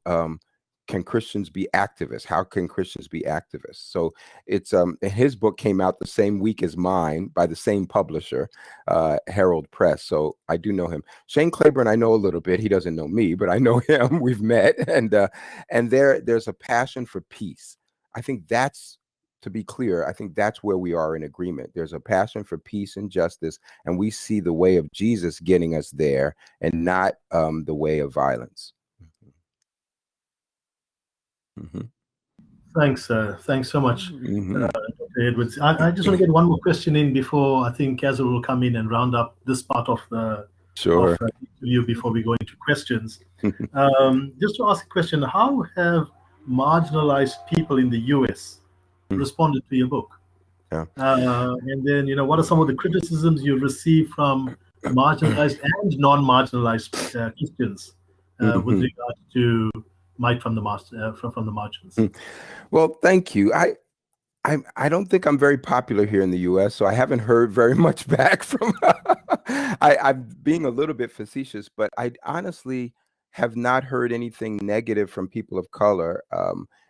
can Christians be activists? How can Christians be activists? So it's his book came out the same week as mine by the same publisher, Herald Press. So I do know him. Shane Claiborne, I know a little bit. He doesn't know me, but I know him. We've met, and there's a passion for peace. I think that's, to be clear, I think that's where we are in agreement. There's a passion for peace and justice, and we see the way of Jesus getting us there, and not the way of violence. Thanks so much, Dr. Edwards. I just want to get one more question in before I think Kazul will come in and round up this part of the interview before we go into questions. Just to ask a question, how have marginalized people in the US responded to your book? And then, what are some of the criticisms you receive from marginalized and non-marginalized Christians with regard to Mike from the margins? Well, thank you. I don't think I'm very popular here in the U.S., so I haven't heard very much back from. I'm being a little bit facetious, but I honestly have not heard anything negative from people of color.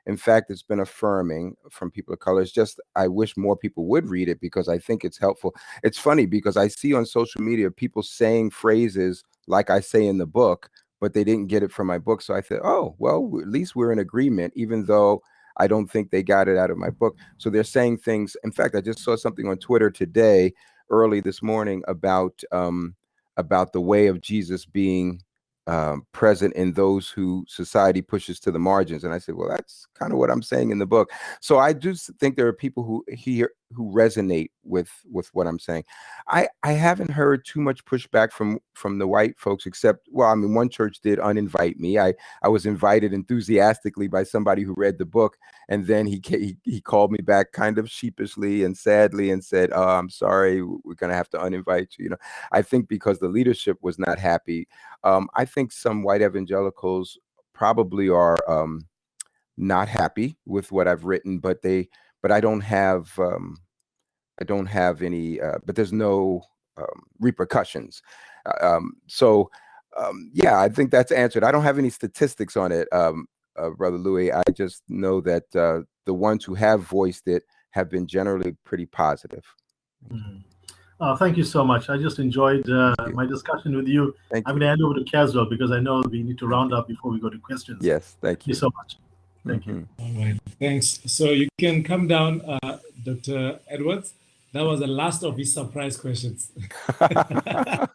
In fact, it's been affirming from people of color. It's just I wish more people would read it because I think it's helpful. It's funny because I see on social media people saying phrases like I say in the book, but they didn't get it from my book. So I thought, oh, well, at least we're in agreement, even though I don't think they got it out of my book. So they're saying things. In fact, I just saw something on Twitter today, early this morning, about the way of Jesus being present in those who society pushes to the margins. And I said, well, that's kind of what I'm saying in the book. So I do think there are people who resonate with what I'm saying. I haven't heard too much pushback from the white folks, except, well, I mean, one church did uninvite me. I was invited enthusiastically by somebody who read the book, and then he called me back kind of sheepishly and sadly and said, oh, I'm sorry, we're going to have to uninvite you. I think because the leadership was not happy. I think some white evangelicals probably are not happy with what I've written, but I don't have any, but there's no repercussions. Yeah, I think that's answered. I don't have any statistics on it, Brother Louis. I just know that the ones who have voiced it have been generally pretty positive. Thank you so much. I just enjoyed my discussion with you. I'm going to hand over to Caswell because I know we need to round up before we go to questions. Yes, thank you so much. Thank you. All right, thanks. So you can come down, Dr. Edwards. That was the last of his surprise questions. That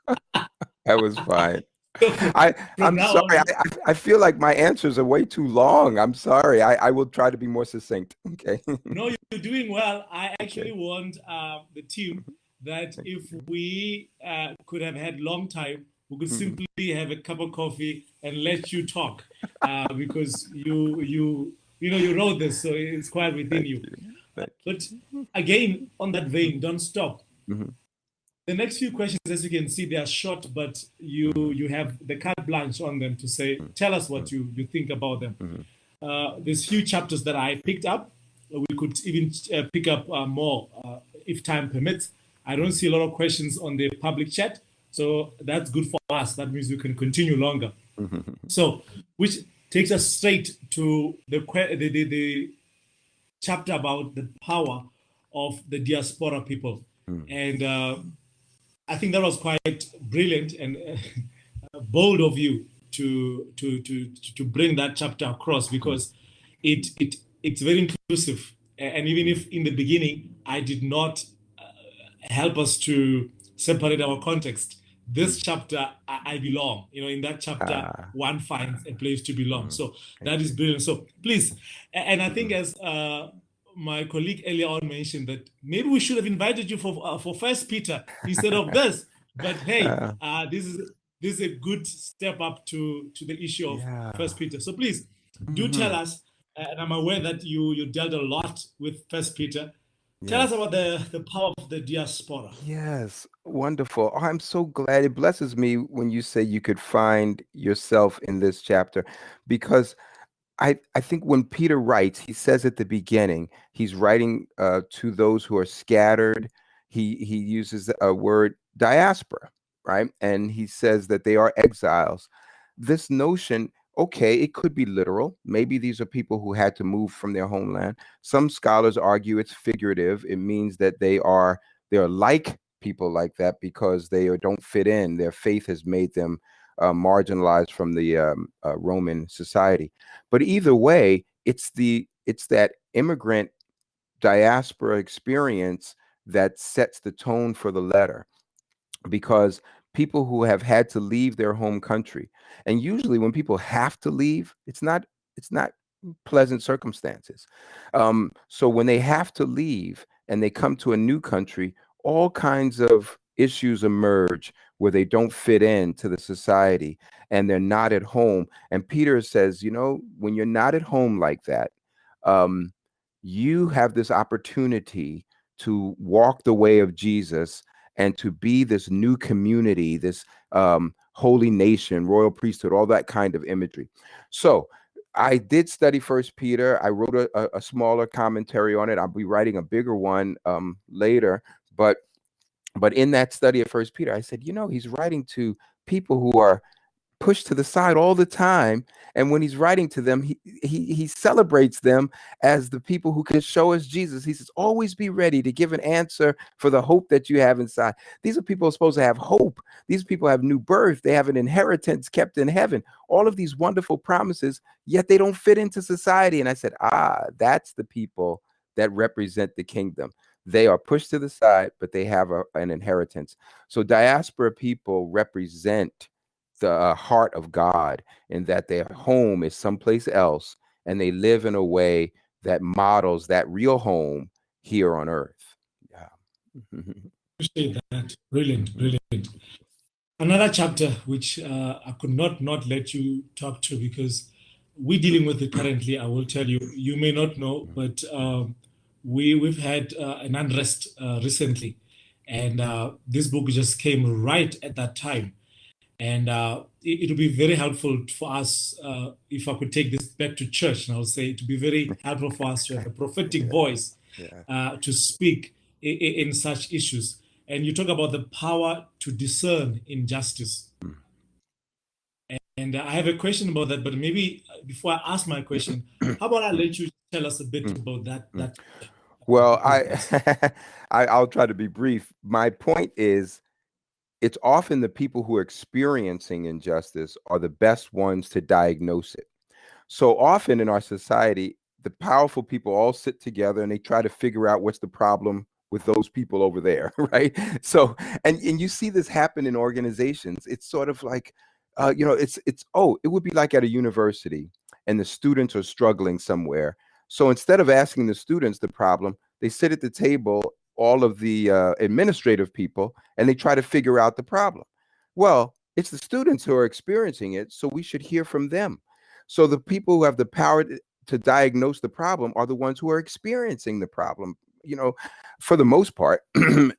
was fine. I'm sorry. I feel like my answers are way too long. I'm sorry. I will try to be more succinct. Okay. No, you're doing well. I actually want the team that if we could have had long time, we could simply have a cup of coffee and let you talk because you wrote this, so it's quite within you. But again, on that vein, don't stop. The next few questions, as you can see, they are short, but you have the carte blanche on them to say, tell us what you think about them. There's few chapters that I picked up, we could even pick up more if time permits. I don't see a lot of questions on the public chat, so that's good for us. That means we can continue longer. So, which takes us straight to the chapter about the power of the diaspora people. And I think that was quite brilliant and bold of you to bring that chapter across, because it's very inclusive. And even if in the beginning I did not help us to separate our context, this chapter I belong. In that chapter one finds a place to belong. So that is brilliant. So please, and I think as my colleague earlier on mentioned, that maybe we should have invited you for First Peter instead of this. But hey, this is a good step up to the issue of First Peter. So please do tell us. And I'm aware that you dealt a lot with First Peter. Tell us about the power of the diaspora. Yes, wonderful. Oh, I'm so glad. It blesses me when you say you could find yourself in this chapter, because I think when Peter writes, he says at the beginning, he's writing to those who are scattered. He uses a word diaspora, right? And he says that they are exiles. This notion, okay, it could be literal. Maybe these are people who had to move from their homeland. Some scholars argue it's figurative. It means that they are like people like that because they don't fit in. Their faith has made them marginalized from the Roman society. But either way, it's that immigrant diaspora experience that sets the tone for the letter, because people who have had to leave their home country, and usually when people have to leave, it's not pleasant circumstances. So when they have to leave and they come to a new country, all kinds of issues emerge where they don't fit into the society and they're not at home. And Peter says, when you're not at home like that, you have this opportunity to walk the way of Jesus and to be this new community, this holy nation, royal priesthood, all that kind of imagery. So I did study First Peter. I wrote a smaller commentary on it. I'll be writing a bigger one later. But in that study of First Peter, I said, he's writing to people who are pushed to the side all the time. And when he's writing to them, he celebrates them as the people who can show us Jesus. He says, always be ready to give an answer for the hope that you have inside. These are people who are supposed to have hope. These people have new birth. They have an inheritance kept in heaven. All of these wonderful promises, yet they don't fit into society. And I said, that's the people that represent the kingdom. They are pushed to the side, but they have an inheritance. So diaspora people represent the heart of God, in that their home is someplace else, and they live in a way that models that real home here on earth. Appreciate that. Brilliant. Another chapter which I could not let you talk to, because we're dealing with it currently. I will tell you, you may not know, but we've had an unrest recently, and this book just came right at that time. And it would be very helpful for us if I could take this back to church. And I would say it would be very helpful for us to have a prophetic voice to speak in such issues. And you talk about the power to discern injustice. And I have a question about that, but maybe before I ask my question, how about I let you tell us a bit about that? Well, I'll try to be brief. My point is, it's often the people who are experiencing injustice are the best ones to diagnose it. So often in our society, the powerful people all sit together and they try to figure out what's the problem with those people over there, right? So, and you see this happen in organizations. It's sort of like, it would be like at a university and the students are struggling somewhere. So instead of asking the students the problem, they sit at the table, all of the administrative people, and they try to figure out the problem. Well, it's the students who are experiencing it, so we should hear from them. So the people who have the power to diagnose the problem are the ones who are experiencing the problem, for the most part.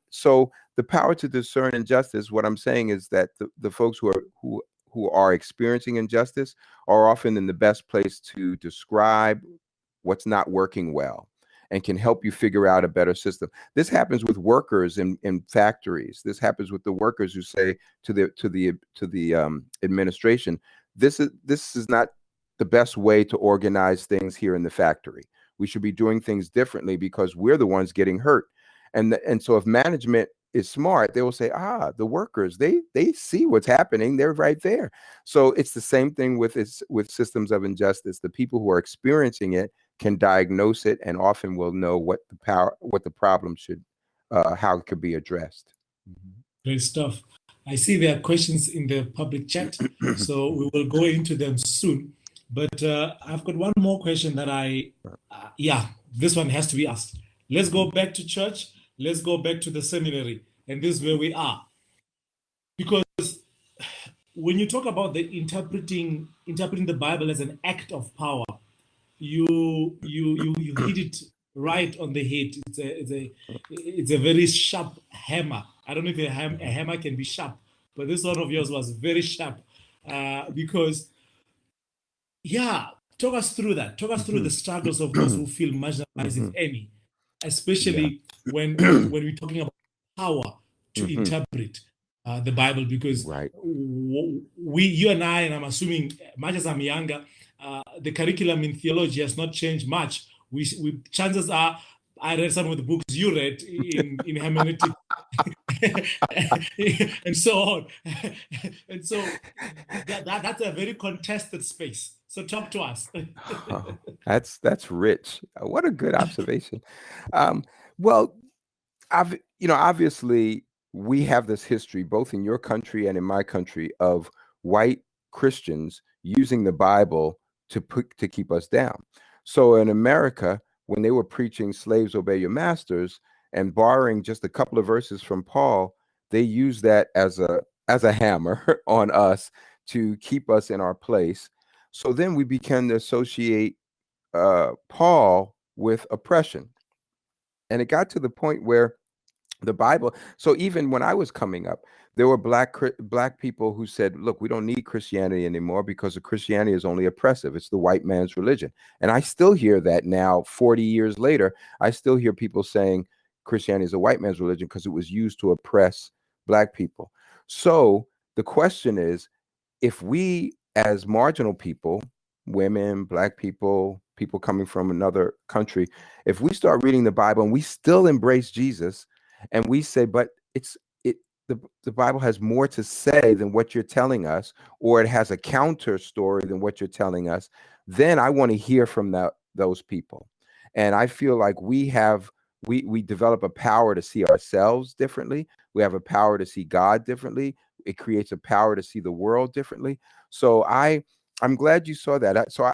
So the power to discern injustice, what I'm saying is that the folks who are experiencing injustice are often in the best place to describe what's not working well. and can help you figure out a better system. This happens with workers in factories. This happens with the workers who say to the administration, this is not the best way to organize things here in the factory. We should be doing things differently because we're the ones getting hurt. And so if management is smart, they will say, the workers, they see what's happening. They're right there. So it's the same thing with systems of injustice. The people who are experiencing it can diagnose it and often will know what the problem should, how it could be addressed. Great stuff. I see there are questions in the public chat, so we will go into them soon. But I've got one more question that this one has to be asked. Let's go back to church. Let's go back to the seminary. And this is where we are. Because when you talk about the interpreting the Bible as an act of power, you hit it right on the head. It's a very sharp hammer. I don't know if a hammer can be sharp, but this one of yours was very sharp. Because talk us through that. Talk us through the struggles of those who feel marginalized, if any, especially when we're talking about power to interpret the Bible, because you and I, and I'm assuming much as I'm younger, the curriculum in theology has not changed much. Chances are I read some of the books you read in hermeneutics and so on. And so that's a very contested space. So talk to us. That's rich. What a good observation. Well, obviously we have this history, both in your country and in my country, of white Christians using the Bible to keep us down. So in America, when they were preaching slaves obey your masters and borrowing just a couple of verses from Paul, they used that as a hammer on us to keep us in our place. So then we began to associate Paul with oppression. And it got to the point where the Bible, so even when I was coming up, there were black people who said, look, we don't need Christianity anymore because Christianity is only oppressive. It's the white man's religion. And I still hear that now, 40 years later. I still hear people saying Christianity is a white man's religion because it was used to oppress black people. So the question is, if we as marginal people, women, black people, people coming from another country, if we start reading the Bible and we still embrace Jesus, and we say, but the Bible has more to say than what you're telling us, or it has a counter story than what you're telling us, then I want to hear from those people. And I feel like we develop a power to see ourselves differently. We have a power to see God differently. It creates a power to see the world differently. So I'm glad you saw that. So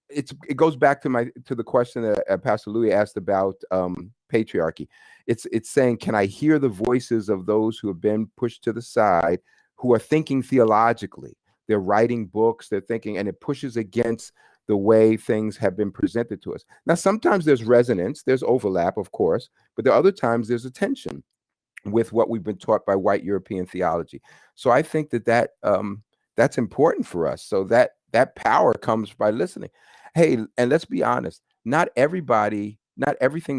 it goes back to the question that Pastor Louis asked about patriarchy. It's saying, can I hear the voices of those who have been pushed to the side, who are thinking theologically? They're writing books, they're thinking, and it pushes against the way things have been presented to us. Now, sometimes there's resonance, there's overlap, of course, but there are other times there's a tension with what we've been taught by white European theology. So I think that's important for us. So that power comes by listening. Hey, and let's be honest, not everything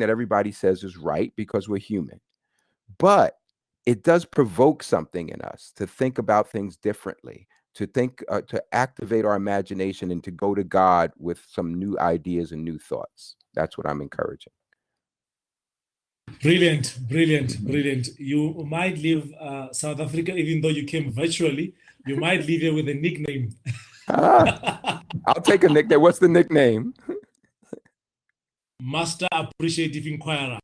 that everybody says is right, because we're human, but it does provoke something in us to think about things differently, to activate our imagination and to go to God with some new ideas and new thoughts. That's what I'm encouraging. Brilliant. You might leave South Africa, even though you came virtually. You might leave here with a nickname. I'll take a nickname. What's the nickname? Master Appreciative Inquirer.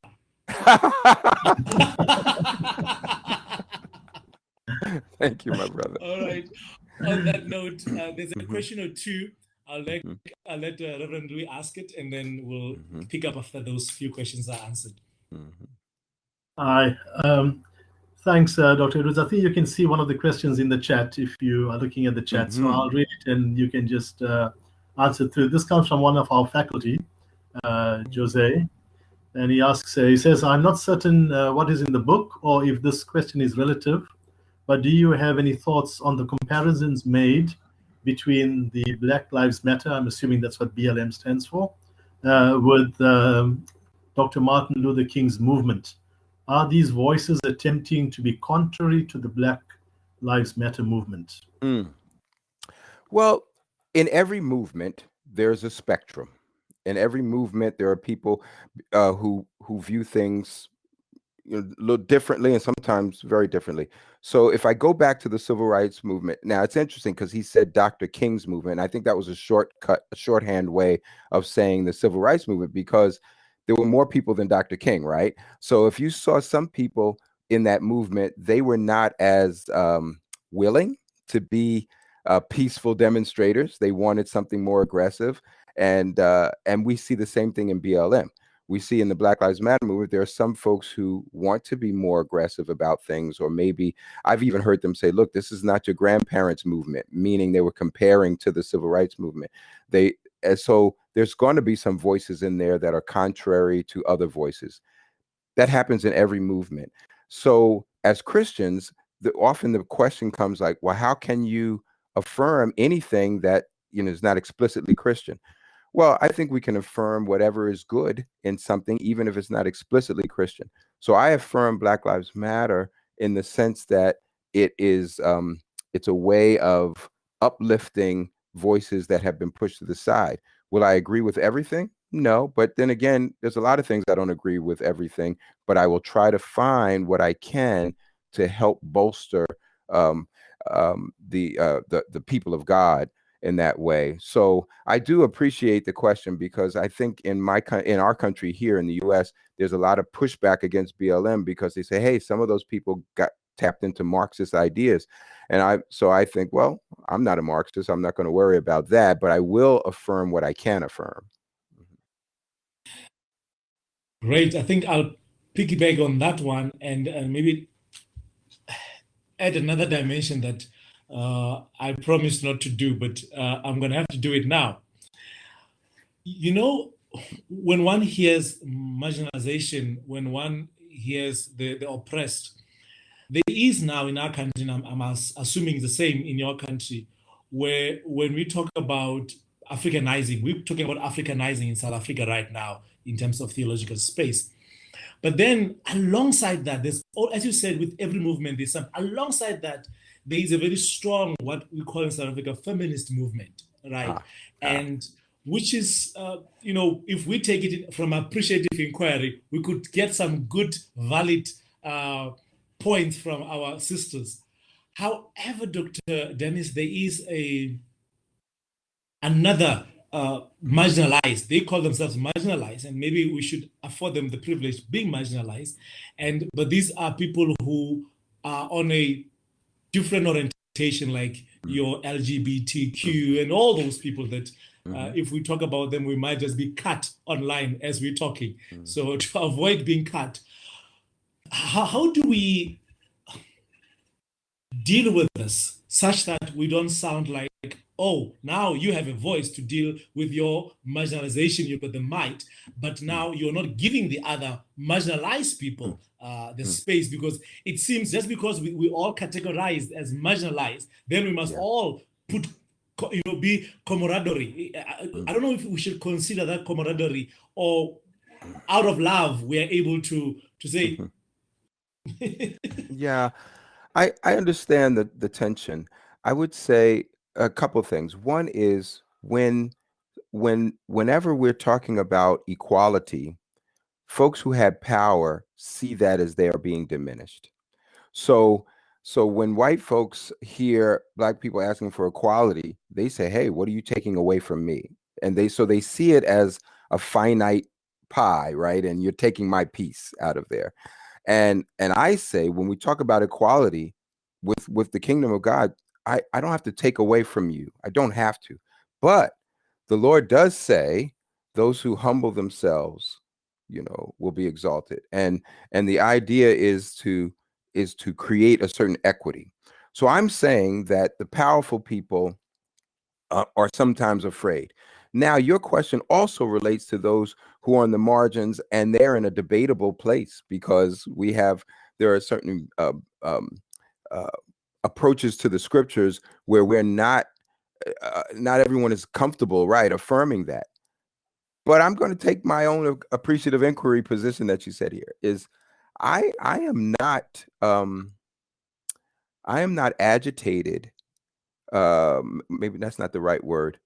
Thank you, my brother. All right. On that note, there's a question or two. I'll let Reverend Louis ask it, and then we'll pick up after those few questions are answered. Hi. Thanks, Dr. Edwards. I think you can see one of the questions in the chat if you are looking at the chat. So I'll read it and you can just answer through. This comes from one of our faculty, Jose. And he says, I'm not certain what is in the book or if this question is relative, but do you have any thoughts on the comparisons made between the Black Lives Matter, I'm assuming that's what BLM stands for, with Dr. Martin Luther King's movement? Are these voices attempting to be contrary to the Black Lives Matter movement? Well, in every movement, there's a spectrum. In every movement, there are people who view things a little differently and sometimes very differently. So if I go back to the civil rights movement, now it's interesting because he said Dr. King's movement. I think that was a shorthand way of saying the civil rights movement, because there were more people than Dr. King, right? So if you saw some people in that movement, they were not as willing to be peaceful demonstrators. They wanted something more aggressive. And we see the same thing in BLM. We see in the Black Lives Matter movement, there are some folks who want to be more aggressive about things, or maybe I've even heard them say, look, this is not your grandparents' movement, meaning they were comparing to the civil rights movement. So there's going to be some voices in there that are contrary to other voices. That happens in every movement. So as Christians, often the question comes like, well, how can you affirm anything that is not explicitly Christian? Well, I think we can affirm whatever is good in something, even if it's not explicitly Christian. So I affirm Black Lives Matter in the sense that it's a way of uplifting voices that have been pushed to the side. Will I agree with everything? No, but then again, there's a lot of things I don't agree with everything, but I will try to find what I can to help bolster the people of God in that way. So I do appreciate the question, because I think in our country here in the US, there's a lot of pushback against BLM because they say, hey, some of those people got tapped into Marxist ideas. And I think, well, I'm not a Marxist. I'm not going to worry about that, but I will affirm what I can affirm. Great. I think I'll piggyback on that one and maybe add another dimension that I promised not to do, but I'm going to have to do it now. When one hears marginalization, when one hears the oppressed, there is now in our country, and I'm assuming the same in your country, where when we talk about Africanizing, we're talking about Africanizing in South Africa right now in terms of theological space. But then alongside that, there's, as you said, with every movement, alongside that, there is a very strong, what we call in South Africa, feminist movement, right? And which is, if we take it from appreciative inquiry, we could get some good, valid points from our sisters. However, Dr. Dennis, there is another marginalized. They call themselves marginalized, and maybe we should afford them the privilege of being marginalized. But these are people who are on a different orientation, like your LGBTQ and all those people that if we talk about them, we might just be cut online as we're talking. So to avoid being cut, how do we deal with this such that we don't sound like, oh, now you have a voice to deal with your marginalization, you've got the might, but now you're not giving the other marginalized people the space, because it seems just because we all categorized as marginalized, then we must all be camaraderie. I don't know if we should consider that camaraderie, or out of love, we are able to say. Yeah, I understand the tension. I would say a couple of things. One is whenever we're talking about equality, folks who had power see that as they are being diminished. So when white folks hear Black people asking for equality, they say, hey, what are you taking away from me? And they see it as a finite pie, right? And you're taking my piece out of there. And I say, when we talk about equality with the kingdom of God, I don't have to take away from you. I don't have to. But the Lord does say, those who humble themselves, will be exalted. And the idea is to create a certain equity. So I'm saying that the powerful people are sometimes afraid. Now, your question also relates to those who are on the margins, and they're in a debatable place, because there are certain approaches to the scriptures where we're not everyone is comfortable, right, affirming that. but I'm going to take my own appreciative inquiry position that you said here. Is I am not agitated. Maybe that's not the right word.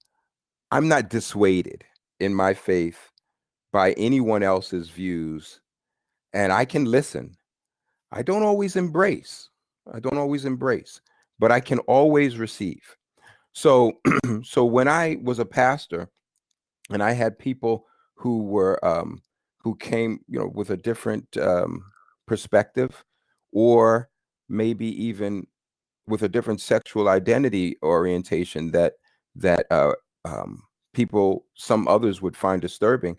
I'm not dissuaded in my faith by anyone else's views, and I can listen. I don't always embrace, but I can always receive. So, so when I was a pastor and I had people who were, who came, with a different perspective, or maybe even with a different sexual identity orientation that people, some others would find disturbing,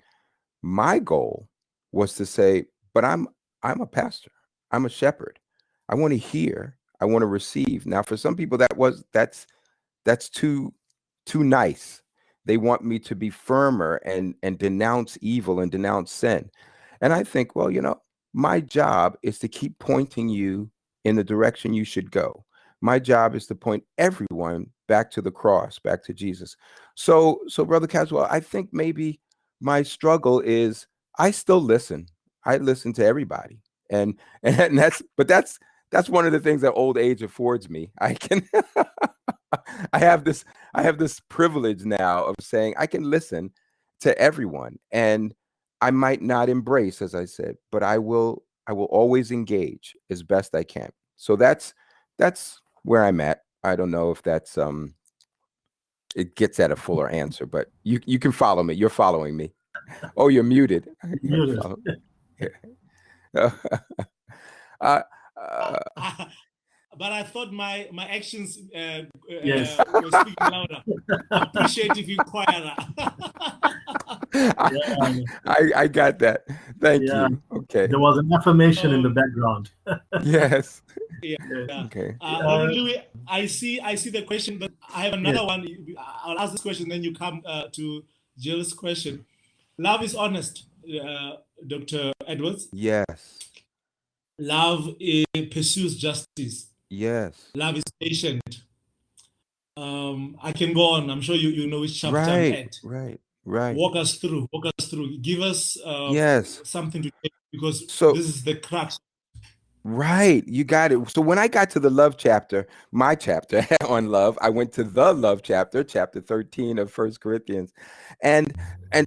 my goal was to say, but I'm a pastor. I'm a shepherd. I want to hear. I want to receive. Now, for some people, that's too nice. They want me to be firmer and denounce evil and denounce sin. And I think, well, my job is to keep pointing you in the direction you should go. My job is to point everyone back to the cross, back to Jesus. So Brother Caswell, I think maybe my struggle is I still listen. I listen to everybody. And that's one of the things that old age affords me. I can I have this privilege now of saying I can listen to everyone, and I might not embrace, as I said, but I will always engage as best I can. So that's where I'm at. I don't know if that's it gets at a fuller answer, but you can follow me. You're following me. Oh, you're muted. Muted. But I thought my actions Yes. were speaking louder. I appreciate if you quieter. I got that. Thank Yeah. you. Okay. There was an affirmation in the background. Yes. Yeah. Okay. Louis, I see the question, but I have another one. I'll ask this question, then you come to Jill's question. Love is honest, Dr. Edwards. Yes. Love pursues justice. Yes. Love is patient. I can go on. I'm sure you know which chapter I'm at. Right. Walk us through. Give us yes. something to take, because this is the crux. Right. You got it. So when I got to the love chapter, my chapter on love, I went to the love chapter 13 of 1 Corinthians. And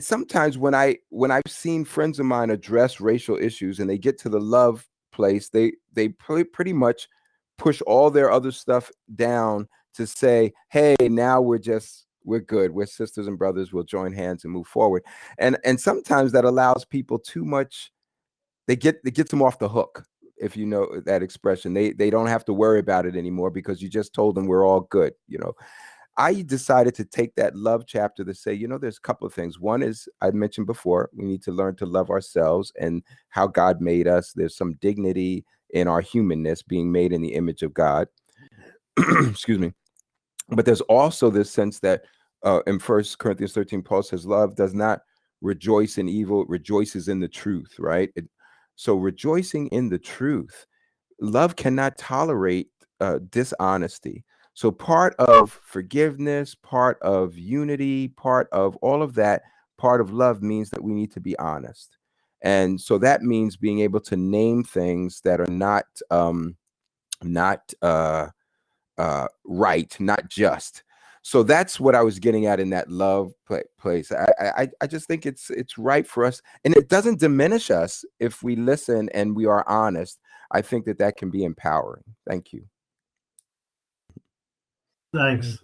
sometimes when I've seen friends of mine address racial issues and they get to the love place, they pretty much push all their other stuff down to say, hey, now we're good. We're sisters and brothers. We'll join hands and move forward. And sometimes that allows people too much. They get them off the hook. If you know that expression, they don't have to worry about it anymore because you just told them we're all good. I decided to take that love chapter to say, there's a couple of things. One is, I mentioned before, we need to learn to love ourselves and how God made us. There's some dignity in our humanness, being made in the image of God. Excuse me. But there's also this sense that in 1 Corinthians 13, Paul says, love does not rejoice in evil, it rejoices in the truth, right? So rejoicing in the truth, love cannot tolerate dishonesty. So part of forgiveness, part of unity, part of all of that, part of love means that we need to be honest. And so that means being able to name things that are not right, not just. So that's what I was getting at in that love place. I just think it's right for us, and it doesn't diminish us if we listen and we are honest. I think that can be empowering. Thank you. Thanks,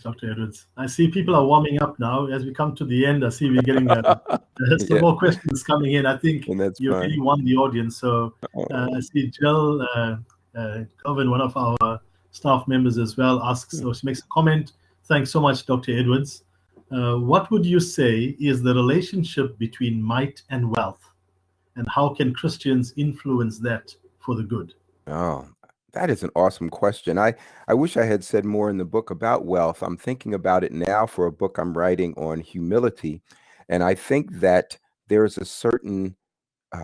Dr. Edwards. I see people are warming up now. As we come to the end, I see we're getting some more questions coming in. I think you really won the audience. So I see Jill Calvin, one of our staff members as well, asks or she makes a comment. Thanks so much, Dr. Edwards. What would you say is the relationship between might and wealth, and how can Christians influence that for the good? Oh, that is an awesome question. I wish I had said more in the book about wealth. I'm thinking about it now for a book I'm writing on humility. And I think that there's a certain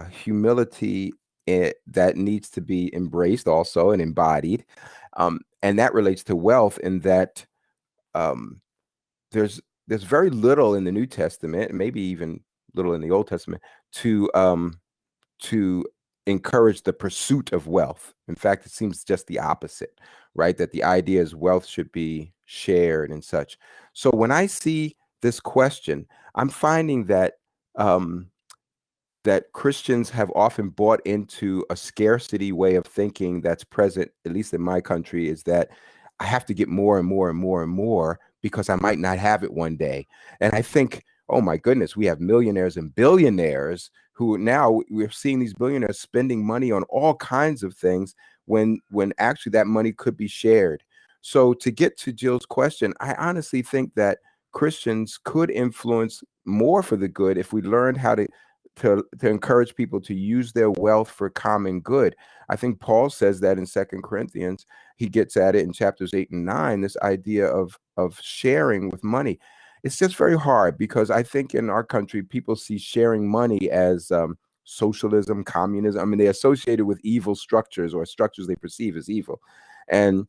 humility that needs to be embraced also and embodied. And that relates to wealth in that there's very little in the New Testament, and maybe even little in the Old Testament, to encourage the pursuit of wealth. In fact, it seems just the opposite, right? That the idea is wealth should be shared and such. So when I see this question, I'm finding that that Christians have often bought into a scarcity way of thinking that's present, at least in my country, is that I have to get more and more and more and more because I might not have it one day. And I think, oh my goodness, we have millionaires and billionaires who now we're seeing these billionaires spending money on all kinds of things when actually that money could be shared. So to get to Jill's question, I honestly think that Christians could influence more for the good if we learned how to encourage people to use their wealth for common good. I think Paul says that in 2 Corinthians. He gets at it in chapters 8 and 9, this idea of sharing with money. It's just very hard because I think in our country, people see sharing money as socialism, communism. I mean, they associate it with evil structures or structures they perceive as evil. And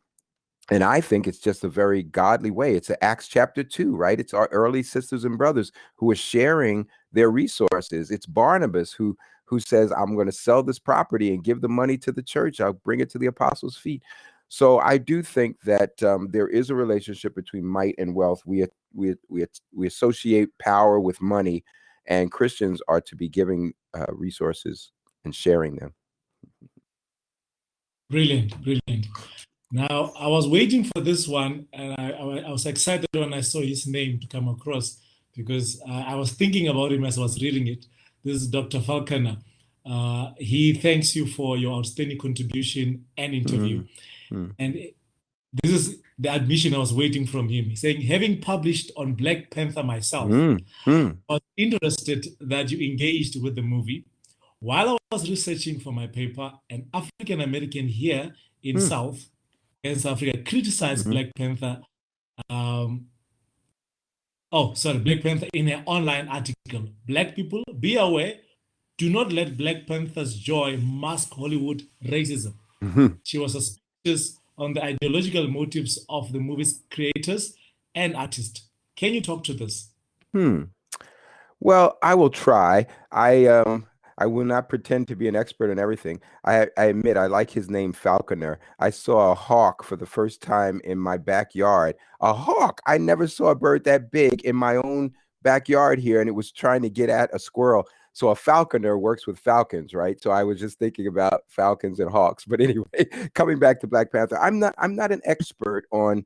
I think it's just a very godly way. It's Acts chapter 2, right? It's our early sisters and brothers who are sharing their resources. It's Barnabas who says, I'm going to sell this property and give the money to the church. I'll bring it to the apostles' feet. So I do think that there is a relationship between might and wealth. We associate power with money, and Christians are to be giving resources and sharing them. Brilliant, brilliant. Now, I was waiting for this one, and I was excited when I saw his name to come across because I was thinking about him as I was reading it. This is Dr. Falconer. He thanks you for your outstanding contribution and interview. And this is the admission I was waiting from him. He's saying, having published on Black Panther myself, I was interested that you engaged with the movie. While I was researching for my paper, an African American here in South Africa criticized Black Panther. Black Panther in an online article. Black people, be aware, do not let Black Panther's joy mask Hollywood racism. She was suspicious on the ideological motives of the movie's creators and artists. Can you talk to this? Well, I will try. I will not pretend to be an expert on everything. I admit I like his name, Falconer. I saw a hawk for the first time in my backyard. A hawk! I never saw a bird that big in my own backyard here, and it was trying to get at a squirrel. So a falconer works with falcons, right? So I was just thinking about falcons and hawks. But anyway, coming back to Black Panther, I'm not an expert on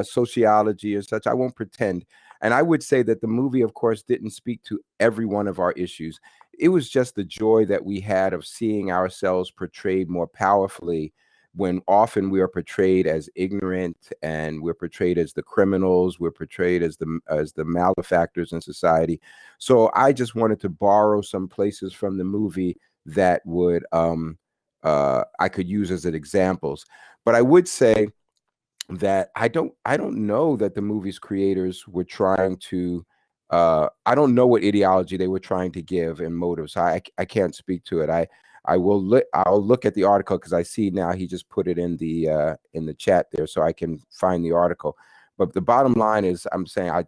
sociology and such. I won't pretend. And I would say that the movie, of course, didn't speak to every one of our issues. It was just the joy that we had of seeing ourselves portrayed more powerfully when often we are portrayed as ignorant and we're portrayed as the criminals, we're portrayed as the malefactors in society. So I just wanted to borrow some places from the movie that would I could use as examples. But I would say that I don't know that the movie's creators were trying to I don't know what ideology they were trying to give and motives. I can't speak to it. I'll look at the article because I see now he just put it in the chat there, so I can find the article. But the bottom line is, I'm saying I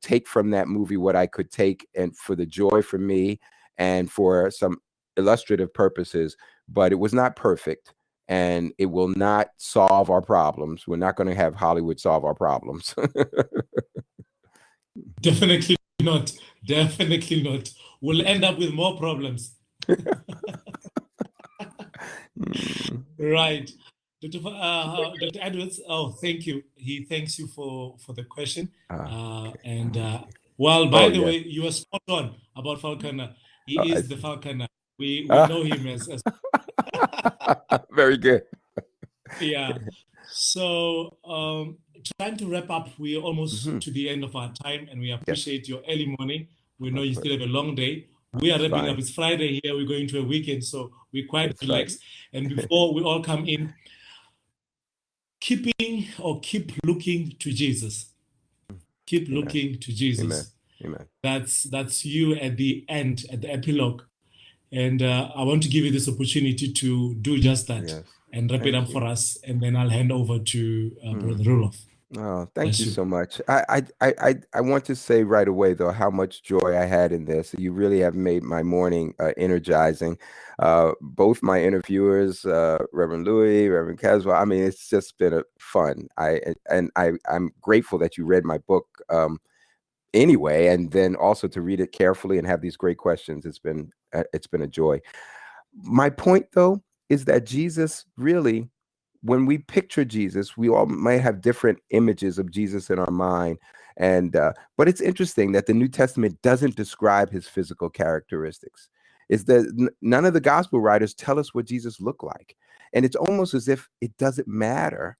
take from that movie what I could take, and for the joy for me and for some illustrative purposes. But it was not perfect, and it will not solve our problems. We're not going to have Hollywood solve our problems. Definitely not. Definitely not. We'll end up with more problems. Right. Dr. Edwards, thank you. He thanks you for the question. By the way, you are spot on about Falconer. He is the Falconer. We know him as Very good. Yeah. So trying to wrap up, we're almost to the end of our time, and we appreciate your early morning. We know you still have a long day. We are wrapping up. It's Friday here. We're going to a weekend, so we're quite relaxed. And before we all come in, keep looking to Jesus. Keep looking to Jesus. Amen. That's you at the end, at the epilogue. And I want to give you this opportunity to do just that and wrap it up for us. And then I'll hand over to Brother Roloff. Oh, thank Bless you you. so much. I want to say right away, though, how much joy I had in this. You really have made my morning energizing. Both my interviewers, Reverend Louis, Reverend Caswell. I mean, it's just been a fun. I'm grateful that you read my book anyway, and then also to read it carefully and have these great questions. It's been a joy. My point, though, is that Jesus really, when we picture Jesus, we all might have different images of Jesus in our mind. And but it's interesting that the New Testament doesn't describe his physical characteristics. Is that none of the gospel writers tell us what Jesus looked like. And it's almost as if it doesn't matter,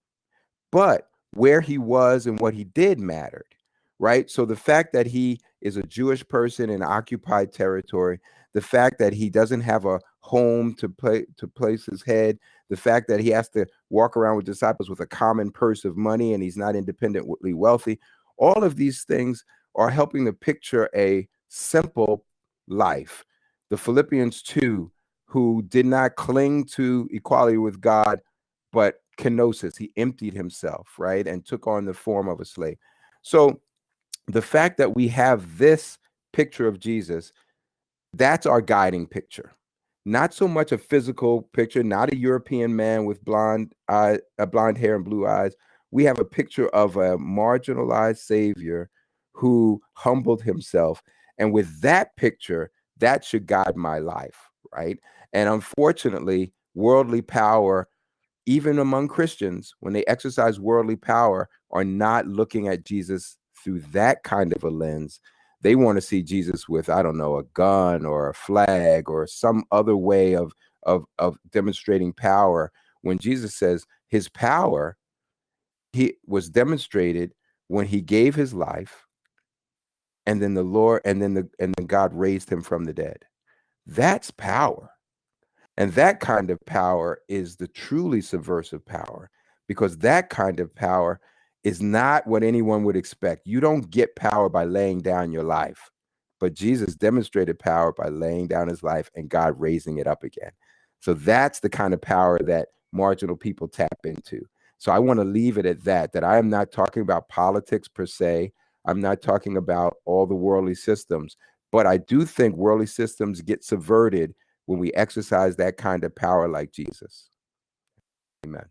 but where he was and what he did mattered, right? So the fact that he is a Jewish person in occupied territory, the fact that he doesn't have a home to place his head, the fact that he has to walk around with disciples with a common purse of money and he's not independently wealthy, all of these things are helping to picture a simple life. The Philippians 2, who did not cling to equality with God, but kenosis, he emptied himself, right, and took on the form of a slave. So the fact that we have this picture of Jesus, that's our guiding picture. Not so much a physical picture, not a European man with blonde hair and blue eyes. We have a picture of a marginalized Savior who humbled himself. And with that picture, that should guide my life, right? And unfortunately, worldly power, even among Christians, when they exercise worldly power, are not looking at Jesus through that kind of a lens. They want to see Jesus with, I don't know, a gun or a flag or some other way of demonstrating power. When Jesus says his power, he was demonstrated when he gave his life, and then the Lord, and then God raised him from the dead. That's power. And that kind of power is the truly subversive power, because that kind of power is not what anyone would expect. You don't get power by laying down your life, but Jesus demonstrated power by laying down his life and God raising it up again. So that's the kind of power that marginal people tap into. So I want to leave it at that I am not talking about politics per se. I'm not talking about all the worldly systems, but I do think worldly systems get subverted when we exercise that kind of power like Jesus. Amen.